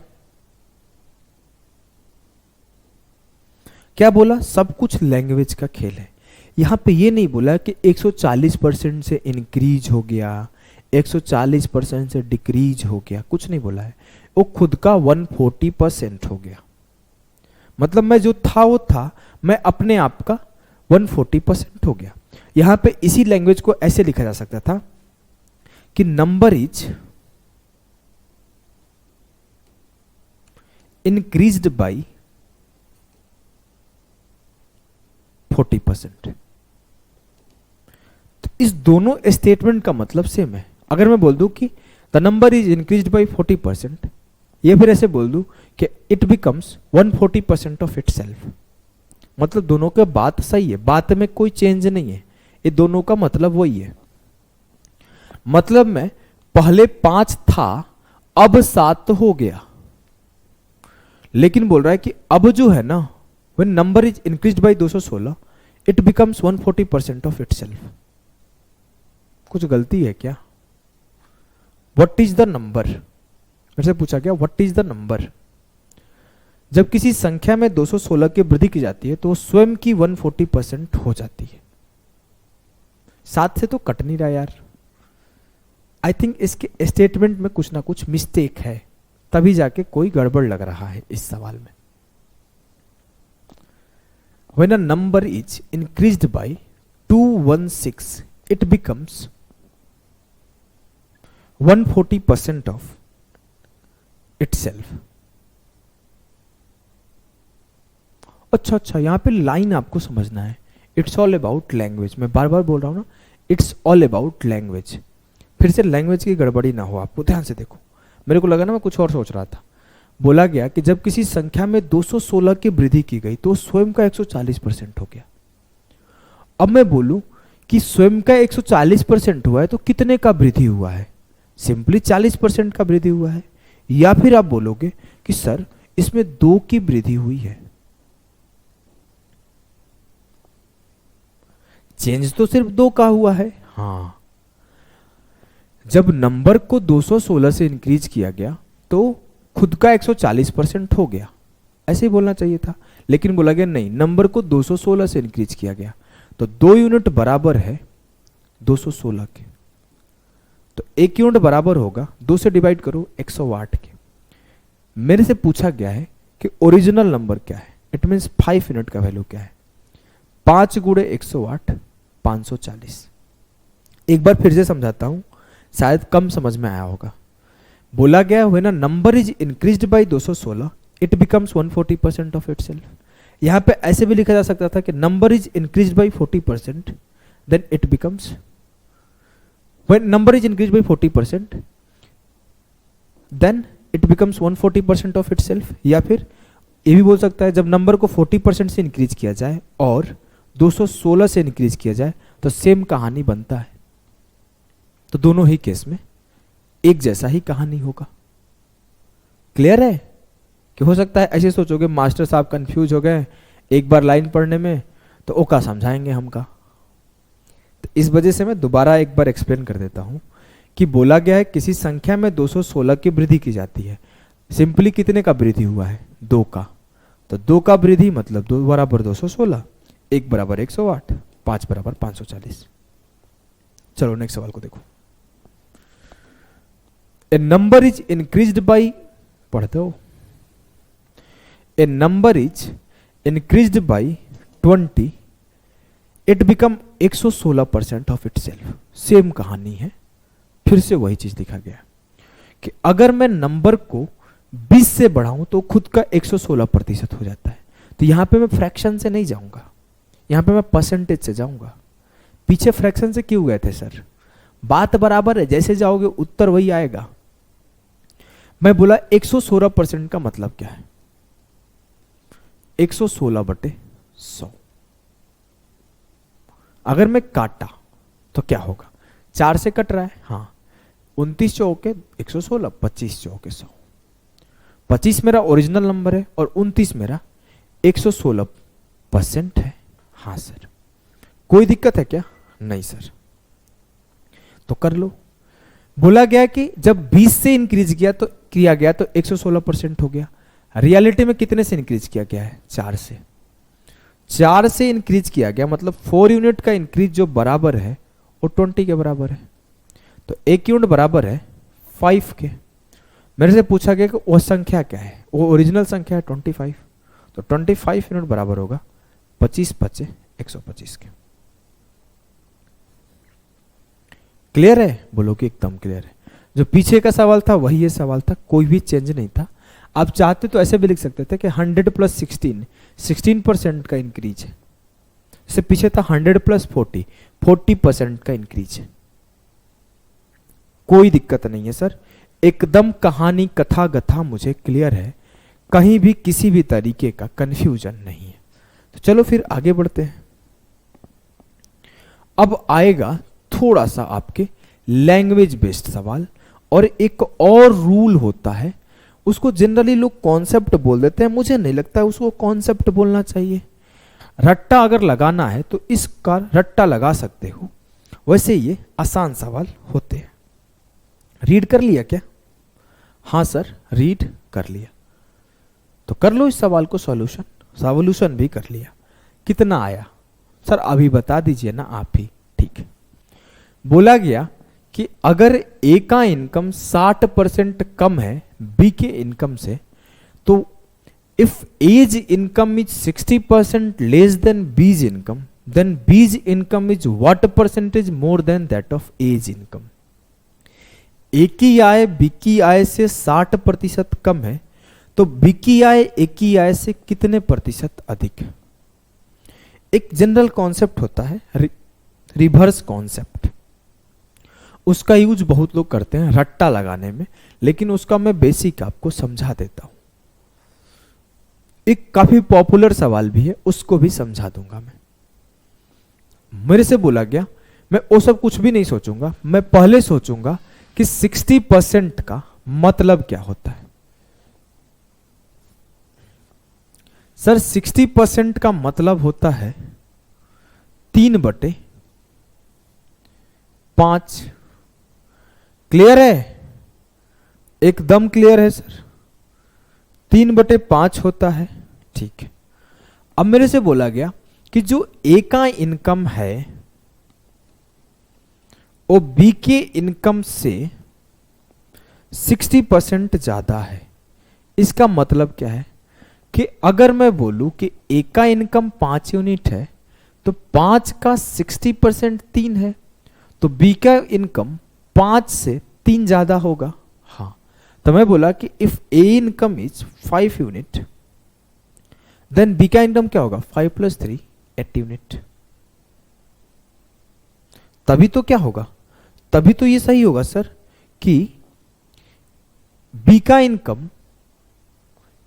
क्या बोला? सब कुछ लैंग्वेज का खेल है। यहां पे ये नहीं बोला कि 140% से इंक्रीज हो गया, 140% से डिक्रीज हो गया, कुछ नहीं बोला है। वो खुद का 140% हो गया। मतलब मैं जो था वो था, मैं अपने आप का 140% हो गया। यहां पे इसी लैंग्वेज को ऐसे लिखा जा सकता था कि नंबर इज इंक्रीज्ड बाई 40%। तो इस दोनों स्टेटमेंट का मतलब सेम है। अगर मैं बोल दूं कि the number is increased by 40%, या फिर ऐसे बोल दूं कि इट बिकम्स 140% ऑफ इटसेल्फ, मतलब दोनों का बात सही है, बात में कोई चेंज नहीं है, ये दोनों का मतलब वही है। मतलब में पहले 5 था, अब 7 हो गया। लेकिन बोल रहा है कि अब जो है ना, when number is increased by 216 it becomes 140% of itself. कुछ गलती है क्या? What is the number? मेरे से पूछा गया व्हाट इज द नंबर। जब किसी संख्या में 216 की वृद्धि की जाती है तो वो स्वयं की 140% हो जाती है। 7 से तो कट नहीं रहा यार। आई थिंक इसके स्टेटमेंट में कुछ ना कुछ मिस्टेक है, तभी जाके कोई गड़बड़ लग रहा है इस सवाल में। When a number is increased by 216, it becomes 140% of itself. अच्छा, यहां पे लाइन आपको समझना है। It's all about language. मैं बार बार बोल रहा हूं ना, इट्स ऑल अबाउट लैंग्वेज। फिर से लैंग्वेज की गड़बड़ी ना हो आपको। ध्यान से देखो, मेरे को लगा ना मैं कुछ और सोच रहा था। बोला गया कि जब किसी संख्या में 216 की वृद्धि की गई तो स्वयं का 140% हो गया। अब मैं बोलूं कि स्वयं का 140% हुआ है तो कितने का वृद्धि हुआ है? सिंपली 40% का वृद्धि हुआ है। या फिर आप बोलोगे कि सर इसमें 2 की वृद्धि हुई है। चेंज तो सिर्फ 2 का हुआ है। हाँ, जब नंबर को 216 से इंक्रीज किया गया तो खुद का 140% हो गया, ऐसे ही बोलना चाहिए था। लेकिन बोला गया नहीं, नंबर को 216 से इंक्रीज किया गया तो 2 यूनिट बराबर है 216 के। तो 1 यूनिट बराबर होगा 2 से डिवाइड करो 108 के। मेरे से पूछा गया है कि ओरिजिनल नंबर क्या है, इट मीन्स 5 यूनिट का वैल्यू क्या है। 5 गुणे 108 540। एक बार फिर से समझाता हूं, शायद कम समझ में आया होगा। बोला गया when a number is increased by 216 it becomes 140% of itself. यहां पे ऐसे भी लिखा जा सकता था कि number is increased by 40% then it becomes, when number is increased by 40% then it becomes 140% of itself. या फिर ये भी बोल सकता है जब नंबर को 40% से इंक्रीज किया जाए और 216 से इंक्रीज किया जाए तो सेम कहानी बनता है। तो दोनों ही केस में एक जैसा ही कहानी होगा। क्लियर है? कि हो सकता है ऐसे सोचोगे मास्टर साहब कंफ्यूज हो गए एक बार लाइन पढ़ने में, तो ओका समझाएंगे हमका। तो इस वजह से मैं दोबारा एक बार एक्सप्लेन कर देता हूं कि बोला गया है किसी संख्या में 216 की वृद्धि की जाती है। सिंपली कितने का वृद्धि हुआ है? 2 का। तो 2 का वृद्धि मतलब 2 बराबर 216, 1 बराबर 108, 5 बराबर 540। चलो नेक्स्ट सवाल को देखो। A number is increased by, पढ़ते हो, a number is increased by 20, it become 116% of itself. Same कहानी है, फिर से वही चीज लिखा गया कि अगर मैं नंबर को 20 से बढ़ाऊं तो खुद का 116% हो जाता है। तो यहां पे मैं फ्रैक्शन से नहीं जाऊंगा, यहां पे मैं परसेंटेज से जाऊंगा। पीछे फ्रैक्शन से क्यों गए थे सर? बात बराबर है, जैसे जाओगे उत्तर वही आएगा। मैं बोला 116% का मतलब क्या है? 116/100। अगर मैं काटा तो क्या होगा? 4 से कट रहा है, हाँ, 29 चौके 116, 25 चौके 100। 25 मेरा ओरिजिनल नंबर है और 29 मेरा 116% है। हाँ सर, कोई दिक्कत है क्या? नहीं सर। तो कर लो। बोला गया कि जब 20 से इंक्रीज किया गया तो 116% हो गया। रियलिटी में कितने से इंक्रीज किया गया है? 4 से। 4 से इंक्रीज किया गया मतलब 4 यूनिट का इंक्रीज जो बराबर है वो 20 के बराबर है। तो 1 यूनिट बराबर है 5 के। मेरे से पूछा गया कि वो संख्या क्या है? वो ओरिजिनल संख्या है 25। तो 25 यूनिट बराबर होगा 25 × 125 के। क्लियर है? बोलो कि एकदम क्लियर है। जो पीछे का सवाल था वही ये सवाल था, कोई भी चेंज नहीं था। आप चाहते तो ऐसे भी लिख सकते थे कि 100 + 16, 16% का इंक्रीज है। इससे पीछे था 100 + 40, 40% का इंक्रीज है। कोई दिक्कत नहीं है सर, एकदम कहानी कथा गथा मुझे क्लियर है, कहीं भी किसी भी तरीके का कंफ्यूजन नहीं है। तो चलो फिर आगे बढ़ते हैं। अब आएगा थोड़ा सा आपके लैंग्वेज बेस्ड सवाल, और एक और रूल होता है, उसको जनरली लोग कॉन्सेप्ट बोल देते हैं, मुझे नहीं लगता उसको कॉन्सेप्ट बोलना चाहिए। रट्टा अगर लगाना है तो इसका रट्टा लगा सकते हो, वैसे ये आसान सवाल होते हैं। रीड कर लिया क्या? हाँ सर, रीड कर लिया। तो कर लो इस सवाल को सॉल्यूशन भी कर लिया। कितना आया सर? अभी बता दीजिए ना आप ही। ठीक है, बोला गया कि अगर ए का इनकम 60% कम है बी के इनकम से, तो if A's income is 60% less than B's income, then B's income is what percentage more than that of A's income. A की आय बी की आय से 60% कम है, तो बी की आय ए की आय से कितने प्रतिशत अधिक है? एक जनरल कॉन्सेप्ट होता है रिवर्स कॉन्सेप्ट, उसका यूज बहुत लोग करते हैं रट्टा लगाने में, लेकिन उसका मैं बेसिक आपको समझा देता हूं। एक काफी पॉपुलर सवाल भी है, उसको भी समझा दूंगा मैं। मेरे से बोला गया, मैं वो सब कुछ भी नहीं सोचूंगा, मैं पहले सोचूंगा कि 60% का मतलब क्या होता है। सर 60% का मतलब होता है 3/5। क्लियर है? एकदम क्लियर है सर, 3/5 होता है। ठीक है, अब मेरे से बोला गया कि जो ए का इनकम है वो बी के इनकम से 60% ज्यादा है। इसका मतलब क्या है कि अगर मैं बोलूं कि ए का इनकम 5 यूनिट है, तो 5 का 60% 3 है, तो बी का इनकम 5 से 3 ज्यादा होगा। हाँ, तो मैं बोला कि if A income is 5 unit, then B का इनकम क्या होगा? 5 + 3 8 यूनिट। तभी तो क्या होगा? तभी तो ये सही होगा सर कि बी का income,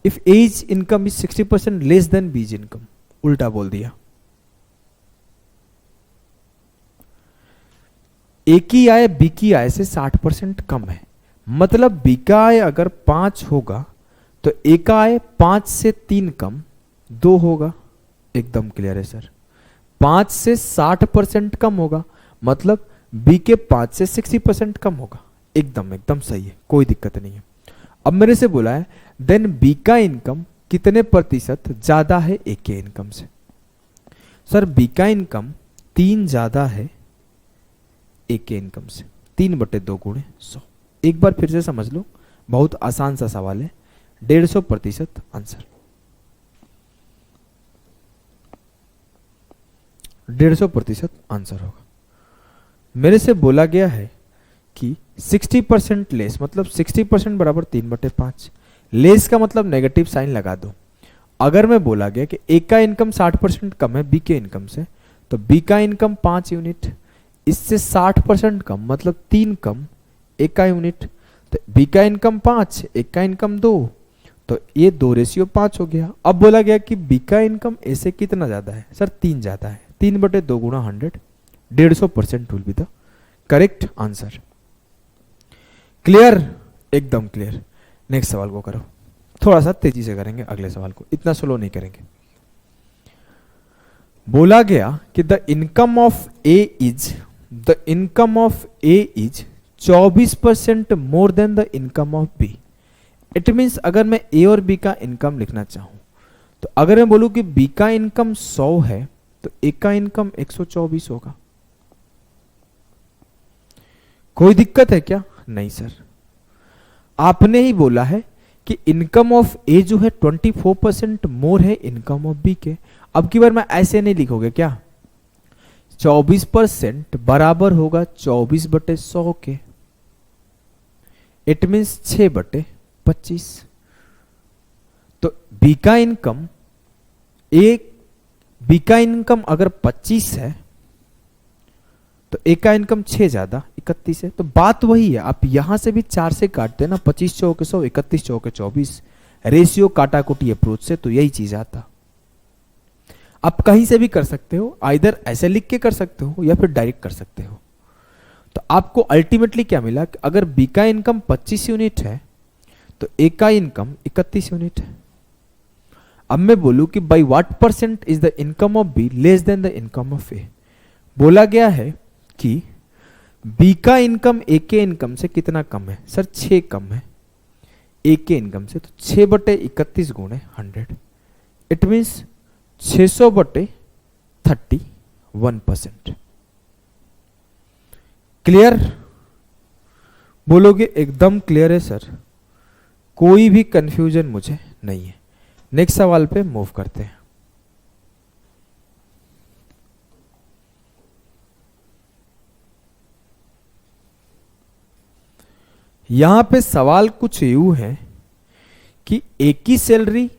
if A's income is 60% less than B's income. उल्टा बोल दिया। ए की आय बी की आय से 60% कम है, मतलब बी का आय अगर 5 होगा तो ए का आय 5 से 3 कम 2 होगा। एकदम क्लियर है सर। 5 से 60% कम होगा, मतलब बी के 5 से 60% कम होगा। एकदम एकदम सही है, कोई दिक्कत नहीं है। अब मेरे से बोला है देन बी का इनकम कितने प्रतिशत ज्यादा है ए के इनकम से। सर बी का इनकम 3 ज्यादा है ए के इनकम से, 3/2 गुणे 100। एक बार फिर से समझ लो, बहुत आसान सा सवाल है, 150% आंसर, 150% आंसर होगा। मेरे से बोला गया है कि 60% लेस, मतलब 60% बराबर 3/5, लेस का मतलब नेगेटिव साइन लगा दो। अगर मैं बोला गया कि ए का इनकम 60% कम है बी के इनकम से, तो बी का इनकम 5 यूनिट, इससे 60% कम मतलब 3 कम ए का यूनिट, तो बी का इनकम 5 ए का इनकम 2, तो ये 2:5 हो गया। अब बोला गया कि बी का इनकम ए से कितना ज्यादा है, सर 3 ज्यादा है, 3/2 गुणा 100, 150% will be the correct answer. Clear, एकदम क्लियर। नेक्स्ट सवाल को करो, थोड़ा सा तेजी से करेंगे अगले सवाल को, इतना स्लो नहीं करेंगे। बोला गया कि the income of A is 24% more than the income of B. It means अगर मैं ए और बी का इनकम लिखना चाहूं, तो अगर मैं बोलूं कि बी का इनकम 100 है तो ए का इनकम 124 होगा। कोई दिक्कत है क्या? नहीं सर, आपने ही बोला है कि इनकम ऑफ ए जो है 24% मोर है इनकम ऑफ बी के। अब की बार मैं ऐसे नहीं लिखोगे क्या, 24% बराबर होगा 24/100 के, इट मीन्स 6/25। तो बी का इनकम बी का इनकम अगर 25 है तो ए का इनकम 6 ज्यादा 31 है। तो बात वही है, आप यहां से भी 4 से काटते ना, 25 चौके 100, 31 चौके 24, रेशियो काटाकुटी अप्रोच से, तो यही चीज आता। आप कहीं से भी कर सकते हो, आइदर ऐसे लिख के कर सकते हो या फिर डायरेक्ट कर सकते हो। तो आपको अल्टीमेटली क्या मिला कि अगर बी का इनकम 25 यूनिट है तो ए का इनकम 31 यूनिट है। अब मैं बोलूं कि by what percent is the income of B less than the income of A. बोला गया है कि बी का इनकम ए के इनकम से कितना कम है, सर 6 कम है ए के इनकम से, तो 6/31 गुणे 100, इट मीन्स 600/31%। क्लियर? बोलोगे एकदम क्लियर है सर, कोई भी कंफ्यूजन मुझे नहीं है। नेक्स्ट सवाल पे मूव करते हैं। यहां पे सवाल कुछ यूं है कि ए की सैलरी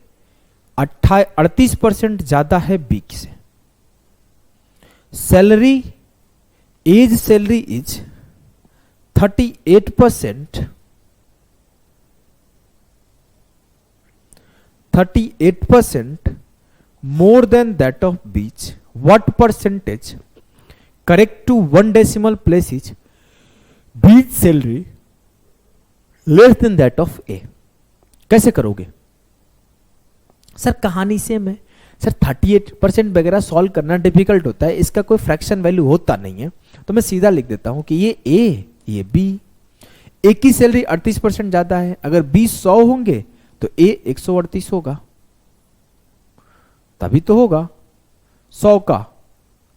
38% ज्यादा है बी की से। Salary A's salary is 38% more than that of beach. What percentage correct to 1 decimal place is beach salary less than that of A? कैसे करोगे सर? कहानी सेम है सर, 38% वगैरह सॉल्व करना डिफिकल्ट होता है, इसका कोई फ्रैक्शन वैल्यू होता नहीं है, तो मैं सीधा लिख देता हूं कि ये ए ये बी। ए की सैलरी 38% ज्यादा है, अगर बी 100 होंगे तो ए 138 होगा, तभी तो होगा। 100 का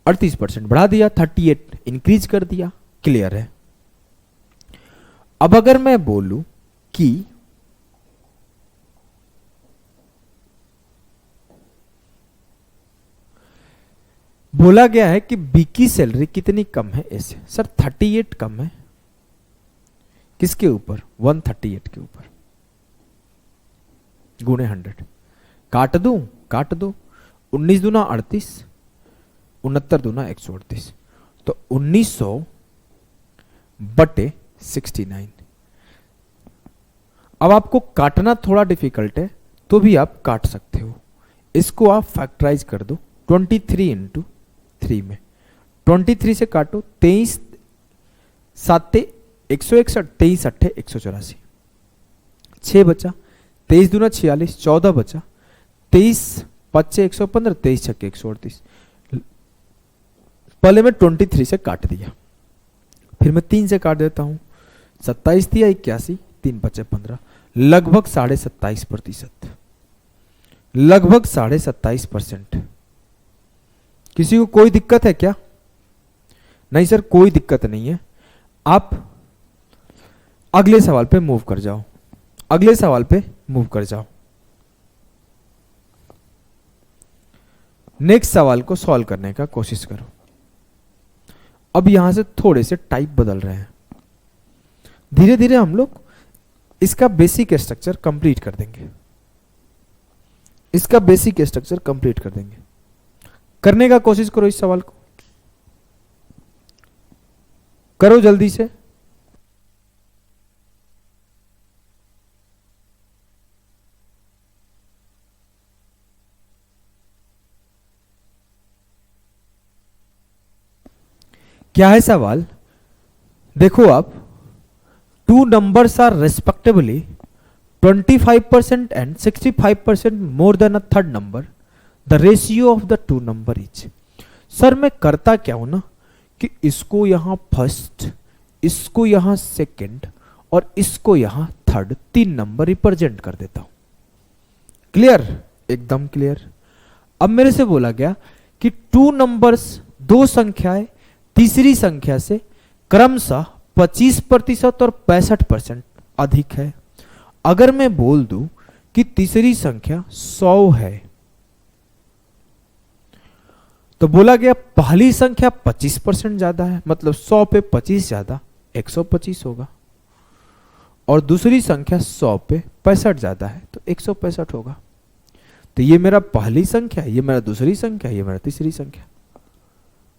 38% बढ़ा दिया, 38 इंक्रीज कर दिया। क्लियर है? अब अगर मैं बोलूं कि बोला गया है कि बी की सैलरी कितनी कम है ए से, सर 38 कम है, किसके ऊपर? 138 के ऊपर, गुणे 100। काट दूं? काट दो, 19 दूना 38, 69 दूना 138, तो 1900/69। अब आपको काटना थोड़ा डिफिकल्ट है तो भी आप काट सकते हो, इसको आप फैक्टराइज कर दो 23 × 3 में। 23 से काटो, 23 7 161, 23 8 184, 6 बचा, 23 दूना 46, 14 बचा, 23 5 115, 23 6 138। पहले मैं 23 से काट दिया, फिर मैं 3 से काट देता हूं, 27 दिया 81, 3 बचे 15, लगभग 27.5%, लगभग 27.5%। किसी को कोई दिक्कत है क्या? नहीं सर कोई दिक्कत नहीं है। आप अगले सवाल पे मूव कर जाओ, अगले सवाल पे मूव कर जाओ। नेक्स्ट सवाल को सॉल्व करने का कोशिश करो। अब यहां से थोड़े से टाइप बदल रहे हैं, धीरे धीरे हम लोग इसका बेसिक स्ट्रक्चर कंप्लीट कर देंगे, इसका बेसिक स्ट्रक्चर कंप्लीट कर देंगे। करने का कोशिश करो, इस सवाल को करो जल्दी से। क्या है सवाल? देखो आप, two numbers are respectively 25% and 65% more than a third number, the ratio of the two number is. Sir मैं करता क्या हूं ना कि इसको यहां फर्स्ट, इसको यहां सेकंड और इसको यहां थर्ड, 3 नंबर रिप्रेजेंट कर देता हूं। क्लियर? एकदम क्लियर। अब मेरे से बोला गया कि टू नंबर्स, 2 संख्याएं तीसरी संख्या से क्रमशः 25% और 65% अधिक है। अगर मैं बोल दूं कि तीसरी संख्या 100 है, तो बोला गया पहली संख्या 25% ज्यादा है, मतलब 100 पे 25 ज्यादा 125 होगा, और दूसरी संख्या 100 पे 65 ज्यादा है तो 165 होगा। तो ये मेरा पहली संख्या, ये मेरा दूसरी संख्या, ये मेरा तीसरी संख्या।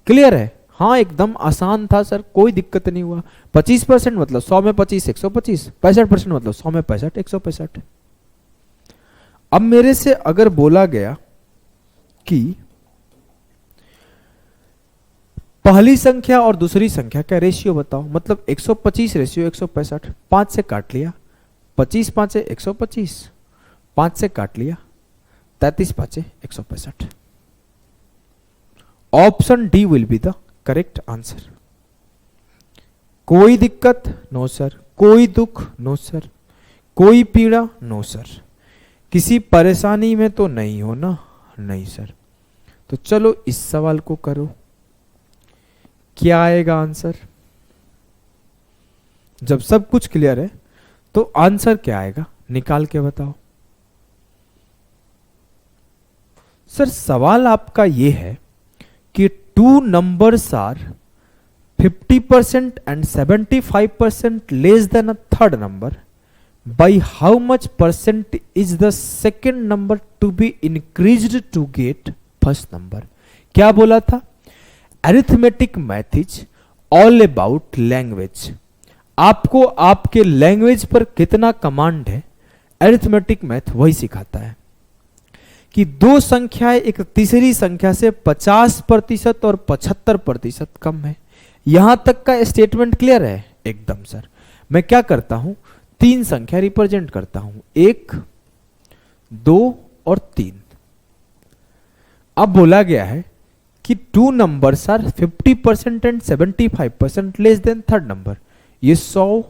क्लियर है? हाँ एकदम आसान था सर, कोई दिक्कत नहीं हुआ। 25% मतलब 100 में 25 125, 65% मतलब 100 में 65 165। अब मेरे से अगर बोला गया कि पहली संख्या और दूसरी संख्या का रेशियो बताओ, मतलब 125 रेशियो 165, 5 से काट लिया, 25 5 125, 5 से काट लिया, 33 5 165। Option D will be the correct answer. कोई दिक्कत? No sir. कोई दुख? No sir. कोई पीड़ा? No sir. किसी परेशानी में तो नहीं हो ना? नहीं सर। तो चलो इस सवाल को करो, क्या आएगा आंसर? जब सब कुछ क्लियर है तो आंसर क्या आएगा निकाल के बताओ। सर सवाल आपका यह है कि to numbers are 50% and 75% less than a third number, by how much percent is the second number to be increased to get first number? क्या बोला था? Arithmetic math is all about language. आपको आपके लैंग्वेज पर कितना command है, arithmetic math वही सिखाता है कि 2 संख्याएं एक तीसरी संख्या से 50% और 75% कम है। यहां तक का स्टेटमेंट क्लियर है? एकदम सर। मैं क्या करता हूं, 3 संख्या रिप्रेजेंट करता हूं, 1 2 और 3। अब बोला गया है कि 2 numbers are 50% and 75% less than third number. ये 100,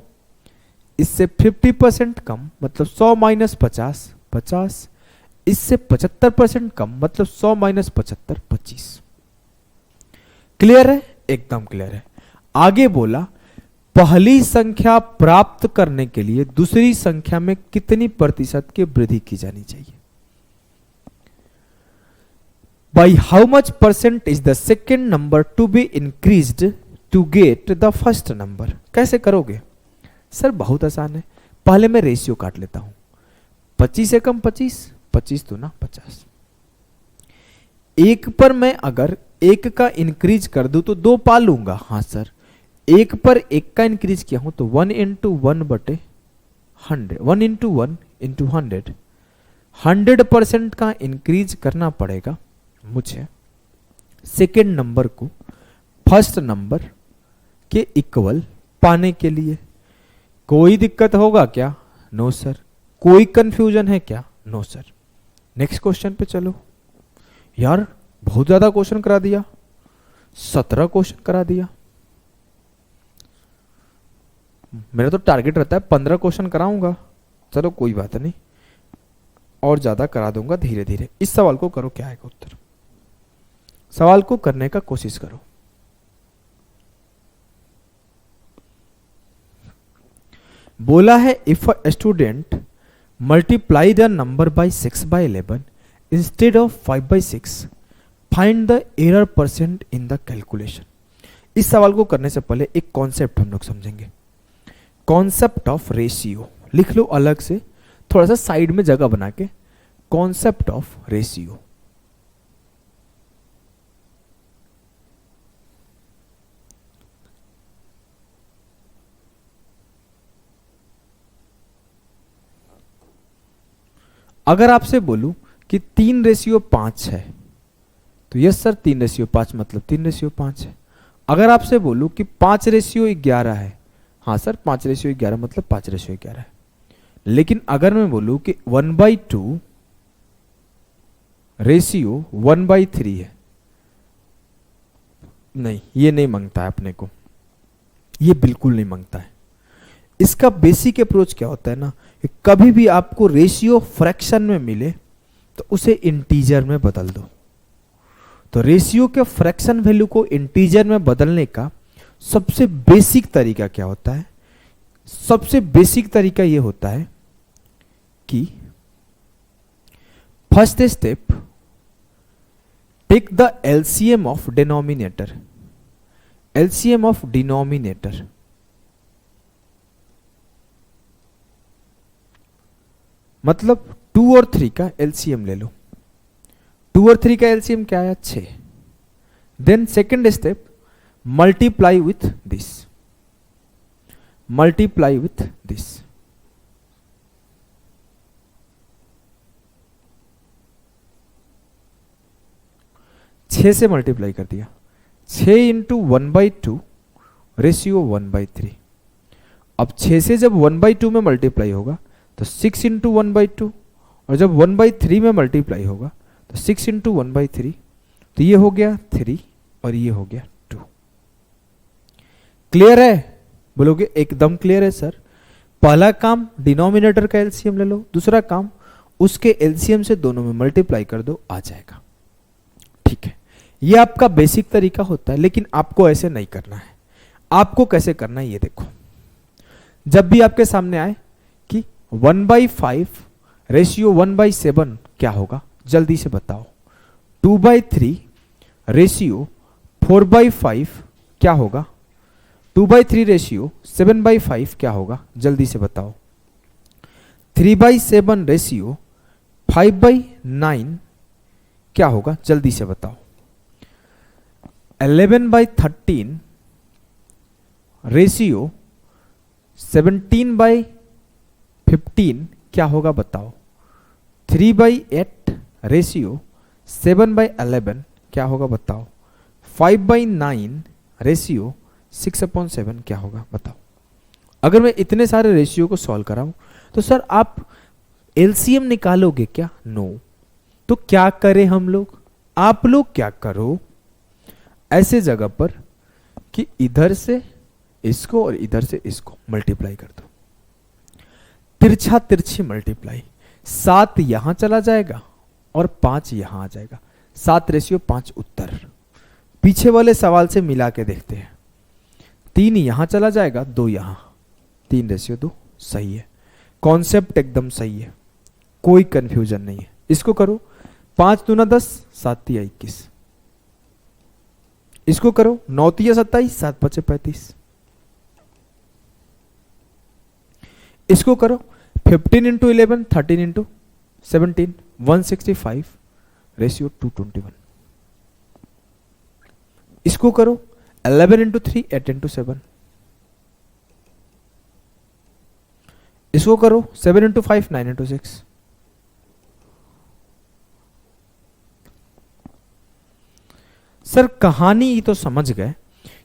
इससे 50% कम मतलब 100 माइनस 50 50, इससे 75% कम मतलब 100 माइनस 75 25। क्लियर है? एकदम क्लियर है। आगे बोला पहली संख्या प्राप्त करने के लिए दूसरी संख्या में कितनी प्रतिशत की वृद्धि की जानी चाहिए। By how much percent is the second number to be increased to get the first number. कैसे करोगे? सर बहुत आसान है, पहले मैं रेशियो काट लेता हूं, 25 से कम 25, 25 तो ना 50। 1 पर मैं अगर 1 का इंक्रीज कर दूं तो 2 पा लूंगा। हाँ सर, 1 पर 1 का इंक्रीज किया हूं तो 1 इंटू 1 बटे 100, 1 इंटू 1 इंटू 100, 100% का इंक्रीज करना पड़ेगा मुझे सेकेंड नंबर को फर्स्ट नंबर के इक्वल पाने के लिए। कोई दिक्कत होगा क्या? No sir. कोई कंफ्यूजन है क्या? No sir. नेक्स्ट क्वेश्चन पे चलो। यार बहुत ज्यादा क्वेश्चन करा दिया, 17 क्वेश्चन करा दिया। मेरा तो टारगेट रहता है 15 क्वेश्चन कराऊंगा, चलो कोई बात नहीं, और ज्यादा करा दूंगा धीरे धीरे। इस सवाल को करो, क्या आएगा उत्तर, सवाल को करने का कोशिश करो। बोला है if a student multiply the number by 6/11 instead of 5/6 find the error percent in the calculation. इस सवाल को करने से पहले एक कॉन्सेप्ट हम लोग समझेंगे, कॉन्सेप्ट ऑफ रेशियो। लिख लो अलग से, थोड़ा सा साइड में जगह बना के, कॉन्सेप्ट ऑफ रेशियो। अगर आपसे बोलूं कि 3:5 है तो यस सर 3:5 मतलब 3:5 है। अगर आपसे बोलूं कि 5:11 है, हाँ सर 5:11 मतलब 5:11 है। लेकिन अगर मैं बोलूं कि 1/2 रेशियो 1/3 है, नहीं ये नहीं मांगता है अपने को, ये बिल्कुल नहीं मांगता है। इसका बेसिक अप्रोच क्या होता है ना, कि कभी भी आपको रेशियो फ्रैक्शन में मिले तो उसे इंटीजर में बदल दो। तो रेशियो के फ्रैक्शन वैल्यू को इंटीजर में बदलने का सबसे बेसिक तरीका क्या होता है, सबसे बेसिक तरीका यह होता है कि first step take the LCM of denominator, LCM of denominator. मतलब 2 और 3 का एलसीएम ले लो। 2 और 3 का एलसीएम क्या है, 6। Then second step multiply with this, multiply with this. छह से मल्टीप्लाई कर दिया, 6 इंटू 1/2 रेशियो 1/3। अब 6 से जब 1/2 में मल्टीप्लाई होगा तो 6 इंटू 1/2, और जब 1/3 में मल्टीप्लाई होगा तो 6 इंटू 1/3, तो ये हो गया 3 और ये हो गया 2। क्लियर है? बोलोगे एकदम क्लियर है सर। पहला काम डिनोमिनेटर का एलसीएम ले लो, दूसरा काम उसके एलसीएम से दोनों में मल्टीप्लाई कर दो, आ जाएगा। ठीक है, ये आपका बेसिक तरीका होता है, लेकिन आपको ऐसे नहीं करना है। आपको कैसे करना है ये देखो। जब भी आपके सामने आए कि 1/5 रेशियो 1/7 क्या होगा, जल्दी से बताओ। 2/3 रेशियो 4/5 क्या होगा, 2/3 रेशियो 7/5 क्या होगा, जल्दी से बताओ। 3/7 रेशियो 5/9 क्या होगा, जल्दी से बताओ। 11/13 रेशियो 17/15 क्या होगा बताओ। 3/8 रेशियो 7/11 क्या होगा बताओ। 5/9 रेशियो 6/7 क्या होगा बताओ। अगर मैं इतने सारे रेशियो को सॉल्व कराऊं तो सर आप एलसीएम निकालोगे क्या? नो। तो क्या करें हम लोग, आप लोग क्या करो ऐसे जगह पर कि इधर से इसको और इधर से इसको मल्टीप्लाई कर दो, तिरछा तिरछी मल्टीप्लाई। 7 यहां चला जाएगा और 5 यहां आ जाएगा, 7/5 उत्तर। पीछे वाले सवाल से मिला के देखते हैं। 3 यहां चला जाएगा, 2 यहां, 3/2 सही है। कॉन्सेप्ट एकदम सही है, कोई कंफ्यूजन नहीं है। इसको करो, 5 दूना 10, 7 तिया 21। इसको करो, 9 तिया 27, 7 5 35। इसको करो, 15 इंटू 11, 13 इंटू 17, 165 रेशियो 221। इसको करो, 11 इंटू 3, 8 इंटू 7। इसको करो, 7 इंटू 5, 9 इंटू 6। सर कहानी ही तो समझ गए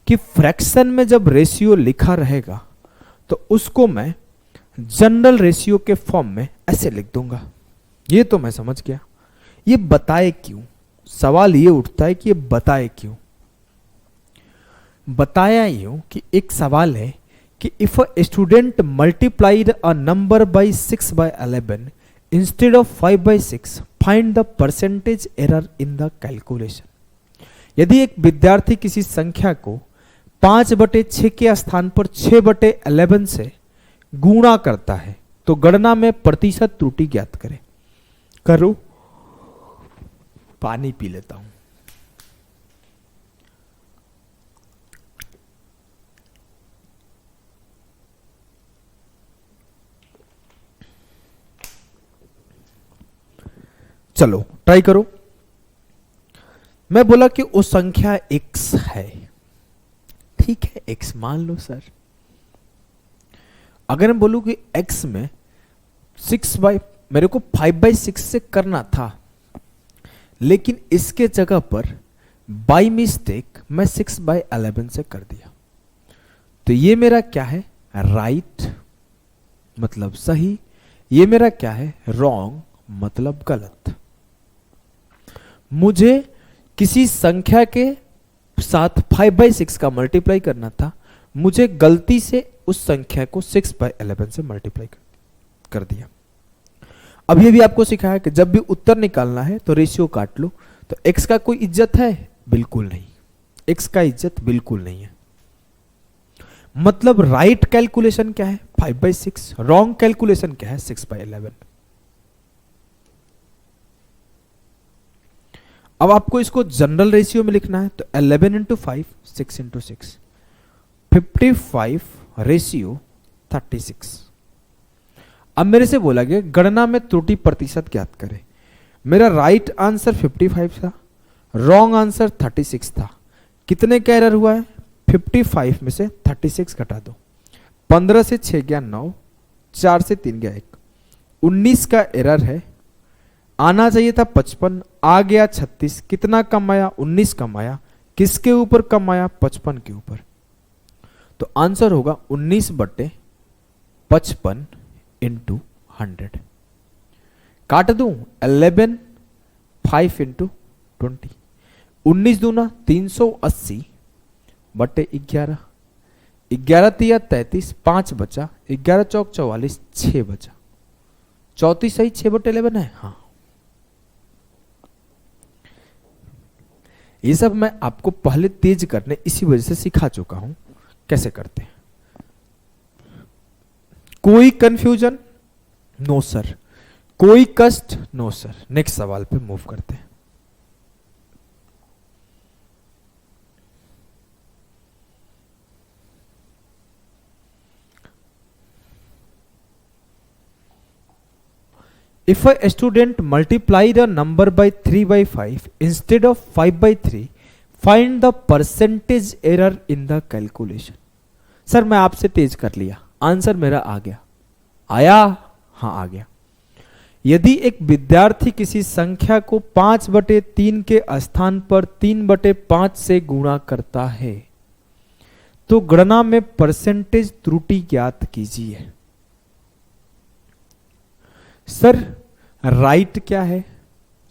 कि फ्रैक्शन में जब रेशियो लिखा रहेगा तो उसको मैं जनरल रेशियो के फॉर्म में ऐसे लिख दूंगा। ये तो मैं समझ गया। ये बताए क्यों, सवाल ये उठता है कि ये बताए क्यों। बताया यूं कि एक सवाल है कि if a student multiplied a number by 6 by 11 instead of 5 by 6 find the percentage error in the calculation. यदि एक विद्यार्थी किसी संख्या को 5/6 के स्थान पर 6/11 से गुणा करता है तो गणना में प्रतिशत त्रुटि ज्ञात करें। करो, पानी पी लेता हूं। चलो ट्राई करो। मैं बोला कि वो संख्या x है, ठीक है, x मान लो सर। अगर मैं बोलूं कि x में मेरे को 5/6 से करना था, लेकिन इसके जगह पर बाय मिस्टेक मैं 6/11 से कर दिया, तो ये मेरा क्या है, राइट मतलब सही, ये मेरा क्या है, रॉन्ग मतलब गलत। मुझे किसी संख्या के साथ 5/6 का मल्टीप्लाई करना था, मुझे गलती से उस संख्या को 6/11 से मल्टीप्लाई कर दिया। अब ये भी आपको सिखाया कि जब भी उत्तर निकालना है तो रेशियो काट लो। तो x का कोई इज्जत है? बिल्कुल नहीं, x का इज्जत बिल्कुल नहीं है। मतलब राइट कैलकुलेशन क्या है, 5/6, रॉन्ग कैलकुलेशन क्या है, 6/11। अब आपको इसको जनरल रेशियो में लिखना है, तो 11 × 5, 6 × 6, 55 रेशियो 36। अब मेरे से बोला गया गणना में त्रुटि प्रतिशत ज्ञात करें। मेरा राइट आंसर 55 था, रॉन्ग आंसर 36 था। कितने का एरर हुआ है, 55 में से 36 घटा दो, 15 से 6 गया 9, 4 से 3 गया 1, 19 का एरर है। आना चाहिए था 55, आ गया 36। कितना कम आया, 19 कम आया। किसके ऊपर कम आया, 55 के ऊपर। तो आंसर होगा 19/55 × 100। काट दूं, 11, 5 × 20, 19 दूना 380/11, 11 तिया 33, 5 बचा, 11 चौक 44, 6 बचा। 34 सही, 6/11 है। हाँ, ये सब मैं आपको पहले तेज करने इसी वजह से सिखा चुका हूं कैसे करते हैं। कोई कंफ्यूजन? No sir. कोई कष्ट? No sir. नेक्स्ट सवाल पे मूव करते हैं। If a student multiplied a number by 3/5 instead of 5/3, find the percentage error in the calculation। Sir मैं आपसे तेज कर लिया, आंसर मेरा आ गया। आया? हाँ आ गया। यदि एक विद्यार्थी किसी संख्या को 5/3 के स्थान पर 3/5 से गुणा करता है तो गणना में परसेंटेज त्रुटि ज्ञात कीजिए। सर राइट क्या है,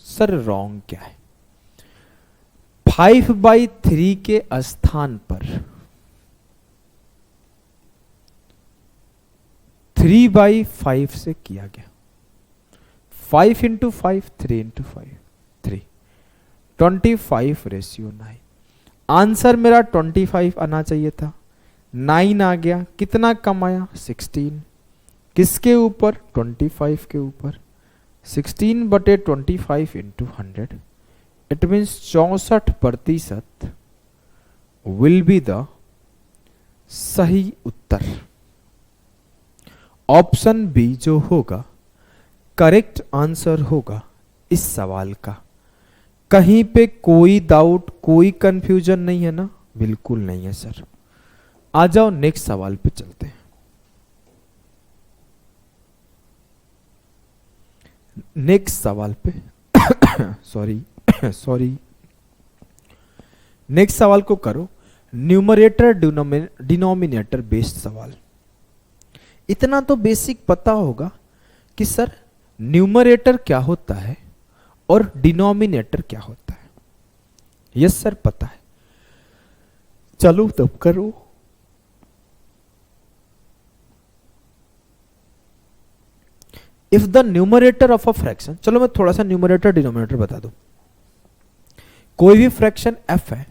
सर रॉन्ग क्या है। 5/3 के स्थान पर 3/5 से किया गया। 5 × 5, 3 × 5, 3, 25 रेशियो 9। आंसर मेरा 25 आना चाहिए था, 9 आ गया। कितना कम आया, 16। किसके ऊपर, 25 के ऊपर। 16/25 × 100, it means 64% will be the सही उत्तर। ऑप्शन बी जो होगा करेक्ट आंसर होगा इस सवाल का। कहीं पे कोई डाउट, कोई कंफ्यूजन नहीं है ना? बिल्कुल नहीं है सर। आ जाओ नेक्स्ट सवाल पे चलते हैं। नेक्स्ट सवाल पे सॉरी नेक्स्ट सवाल को करो, न्यूमरेटर डिनोमिनेटर बेस्ड सवाल। इतना तो बेसिक पता होगा कि सर न्यूमरेटर क्या होता है और डिनोमिनेटर क्या होता है। यस सर पता है। चलो तब करो। If the numerator of a fraction, चलो मैं थोड़ा सा न्यूमरेटर डिनोमिनेटर बता दूं। कोई भी फ्रैक्शन f है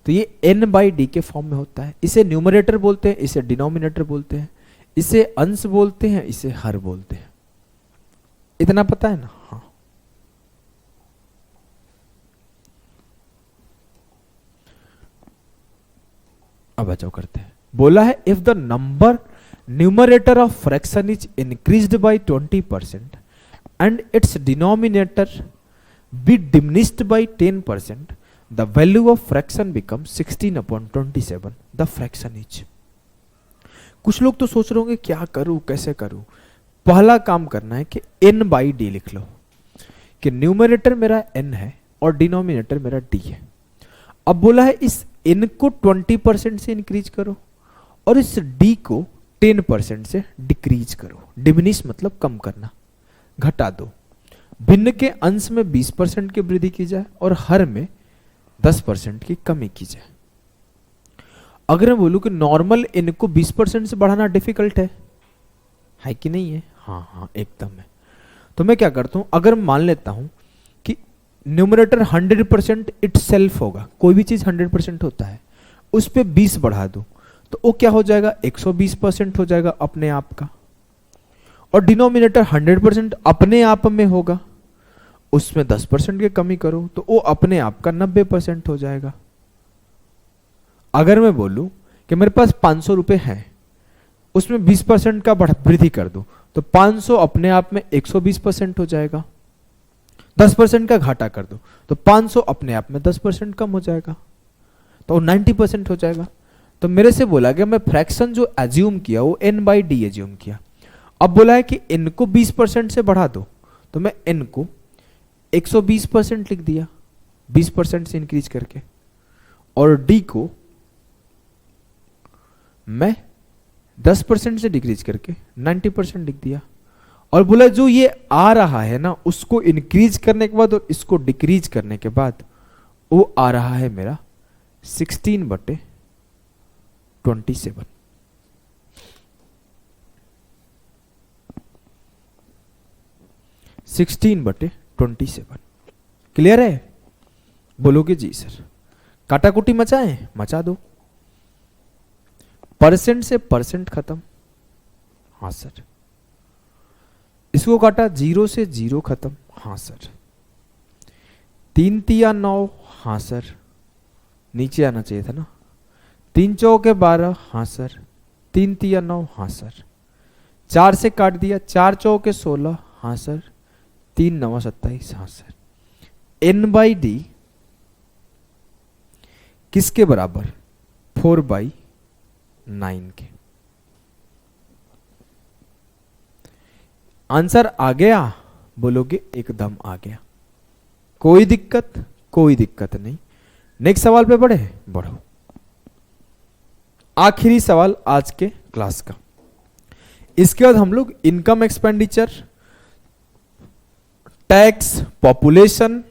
तो ये n/d के फॉर्म में होता है। इसे न्यूमरेटर बोलते हैं, इसे डिनोमिनेटर बोलते हैं, इसे अंश बोलते हैं, इसे हर बोलते हैं। इतना पता है ना? हाँ। अब बचाओ करते हैं। बोला है if the number numerator of fraction is increased by 20% and its denominator be diminished by 10%, the value of fraction become 16/27, the fraction is. कुछ लोग तो सोच रहे होंगे क्या करूं, कैसे करूं। पहला काम करना है कि n/d लिख लो, कि न्यूमरेटर मेरा n है और डिनोमिनेटर मेरा d है। अब बोला है इस n को 20% से इंक्रीज करो और इस d को 10% से डिक्रीज करो। डिमिनिश मतलब कम करना, घटा दो। भिन्न के अंश में 20% की वृद्धि की जाए और हर में 10% की कमी की जाए। अगर मैं बोलूं कि नॉर्मल n को 20% से बढ़ाना डिफिकल्ट है कि नहीं है? हाँ हाँ एकदम है। तो मैं क्या करता हूं, अगर मान लेता हूं कि न्यूमरेटर 100% इटसेल्फ होगा, कोई भी चीज 100% होता है, उस पे 20 बढ़ा दो तो वो क्या हो जाएगा, 120% हो जाएगा अपने आप का। और डिनोमिनेटर 100% अपने आप में होगा, उसमें 10% की कमी करो तो वो अपने आप का 90% हो जाएगा। अगर मैं बोलूं कि मेरे पास 500 रुपए है, उसमें 20% का वृद्धि कर दो तो 500 अपने आप में 120% हो जाएगा। 10% का घाटा कर दो तो 500 अपने आप में 10% कम हो जाएगा, तो 90% हो जाएगा। तो मेरे से बोला गया, मैं फ्रैक्शन जो एज्यूम किया वो n/d एज्यूम किया। अब बोला है कि n को 20% से बढ़ा दो तो मैं n को 120% लिख दिया 20% से इंक्रीज करके, और d को मैं 10% से डिक्रीज करके 90% लिख दिया। और बोला जो ये आ रहा है ना, उसको इंक्रीज करने के बाद और इसको डिक्रीज करने के बाद वो आ रहा है मेरा 16/27। 16/27 क्लियर है? बोलोगे जी सर काटाकुटी मचाएं, मचा दो। परसेंट से परसेंट खत्म, हाँ सर। इसको काटा 0 से 0 खत्म, हाँ सर। 3 तिया 9, हाँ सर। नीचे आना चाहिए था ना। 3 चौके 12, हाँ सर। 3 तिया 9, हाँ सर। 4 से काट दिया, 4 चौके 16, हाँ सर। 3 9 27, हाँ सर। n/d किसके बराबर? 4/9 के। आंसर आ गया? बोलोगे एकदम आ गया। कोई दिक्कत? कोई दिक्कत नहीं। नेक्स्ट सवाल पे बढ़े? बढ़ो। आखिरी सवाल आज के क्लास का। इसके बाद हम लोग इनकम एक्सपेंडिचर, टैक्स, पॉपुलेशन,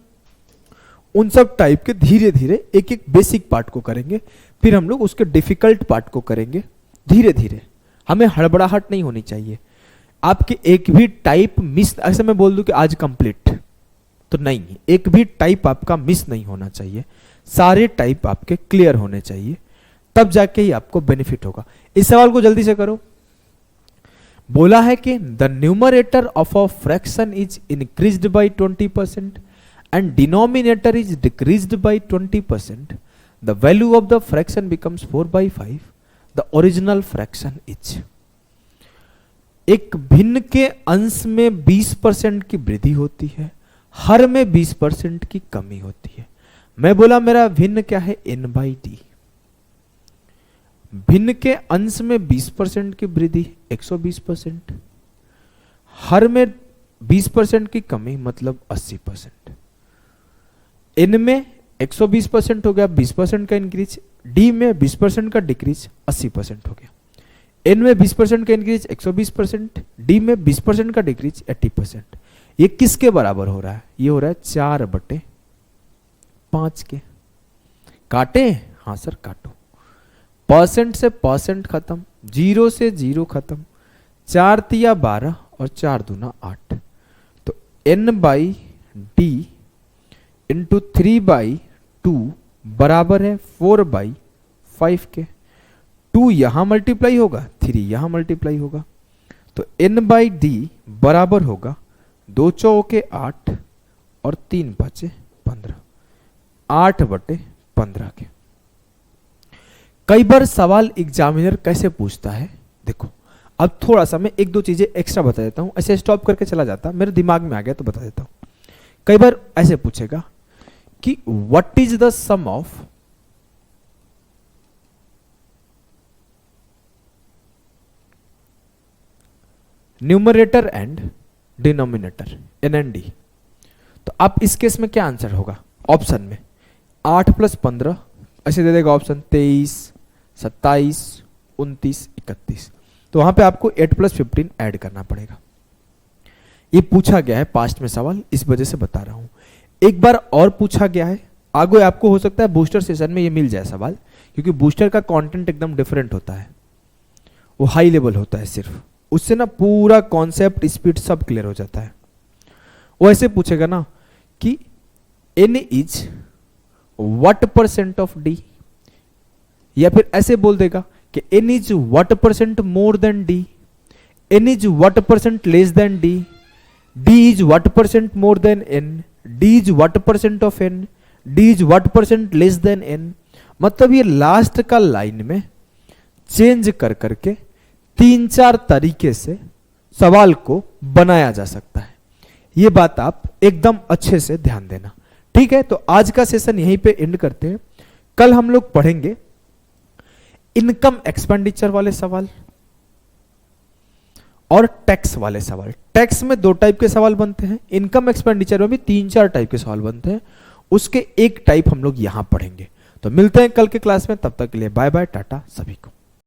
उन सब टाइप के धीरे धीरे एक एक बेसिक पार्ट को करेंगे, फिर हम लोग उसके डिफिकल्ट पार्ट को करेंगे धीरे धीरे। हमें हड़बड़ाहट नहीं होनी चाहिए। आपके एक भी टाइप मिस, ऐसे मैं बोल दूं कि आज कंप्लीट, तो नहीं, एक भी टाइप आपका मिस नहीं होना चाहिए। सारे टाइप आपके क्लियर होने चाहिए, तब जाके ही आपको बेनिफिट होगा। इस सवाल को जल्दी से करो। बोला है कि the numerator of a fraction is increased by 20% and denominator is decreased by 20%, the value of the fraction becomes 4/5, the original fraction is। एक भिन्न के अंश में 20% की वृद्धि होती है, हर में 20% की कमी होती है। मैं बोला मेरा भिन्न क्या है? n/d। भिन्न के अंश में 20% की वृद्धि 120%, हर में 20% की कमी मतलब 80%। n में 120% हो गया, 20% का इंक्रीज। d में 20% का डिक्रीज, 80% हो गया। n में 20% का इंक्रीज 120%, d में 20% का डिक्रीज 80%। ये किसके बराबर हो रहा है? ये हो रहा है 4/5 के। काटे? हाँ सर काटो। परसेंट से परसेंट खत्म, 0 से 0 खत्म। 4 तिया 12 और 4 दूना 8। n/d इंटू 3/2 बराबर है 4/5 के। 2 यहां मल्टीप्लाई होगा, 3 यहां मल्टीप्लाई होगा, तो n/d बराबर होगा 2 चौके 8 और 3 5 15, 8/15 के। कई बार सवाल एग्जामिनर कैसे पूछता है, देखो अब थोड़ा सा मैं एक दो चीजें एक्स्ट्रा बता देता हूं, ऐसे स्टॉप करके चला जाता, मेरे दिमाग में आ गया तो बता देता हूं। कई बार ऐसे पूछेगा कि what is the sum of numerator and denominator NND। तो आप इस केस में क्या आंसर होगा, ऑप्शन में 8 + 15 ऐसे दे देगा ऑप्शन, 23, 27, 29, 31। तो वहां पे आपको 8 + 15 ऐड करना पड़ेगा। ये पूछा गया है पास्ट में सवाल, इस वजह से बता रहा हूं। एक बार और पूछा गया है, आगे आपको हो सकता है बूस्टर सेशन में ये मिल जाए सवाल, क्योंकि बूस्टर का कंटेंट एकदम डिफरेंट होता है, वो हाई लेवल होता है, सिर्फ उससे ना पूरा कॉन्सेप्ट स्पीड सब क्लियर हो जाता है। वो ऐसे पूछेगा ना कि n is what % of d, या फिर ऐसे बोल देगा कि n is what % more than d, n is what % less than d, d is what % more than n, d is what % of n, d is what % less than n। मतलब ये last का line में change कर करके 3-4 तरीके से सवाल को बनाया जा सकता है। ये बात आप एकदम अच्छे से ध्यान देना, ठीक है। तो आज का सेशन यहीं पे एंड करते हैं। कल हम लोग पढ़ेंगे इनकम एक्सपेंडिचर वाले सवाल और टैक्स वाले सवाल। टैक्स में 2 टाइप के सवाल बनते हैं, इनकम एक्सपेंडिचर में भी 3-4 टाइप के सवाल बनते हैं, उसके एक टाइप हम लोग यहां पढ़ेंगे। तो मिलते हैं कल के क्लास में, तब तक के लिए बाय बाय, टाटा सभी को।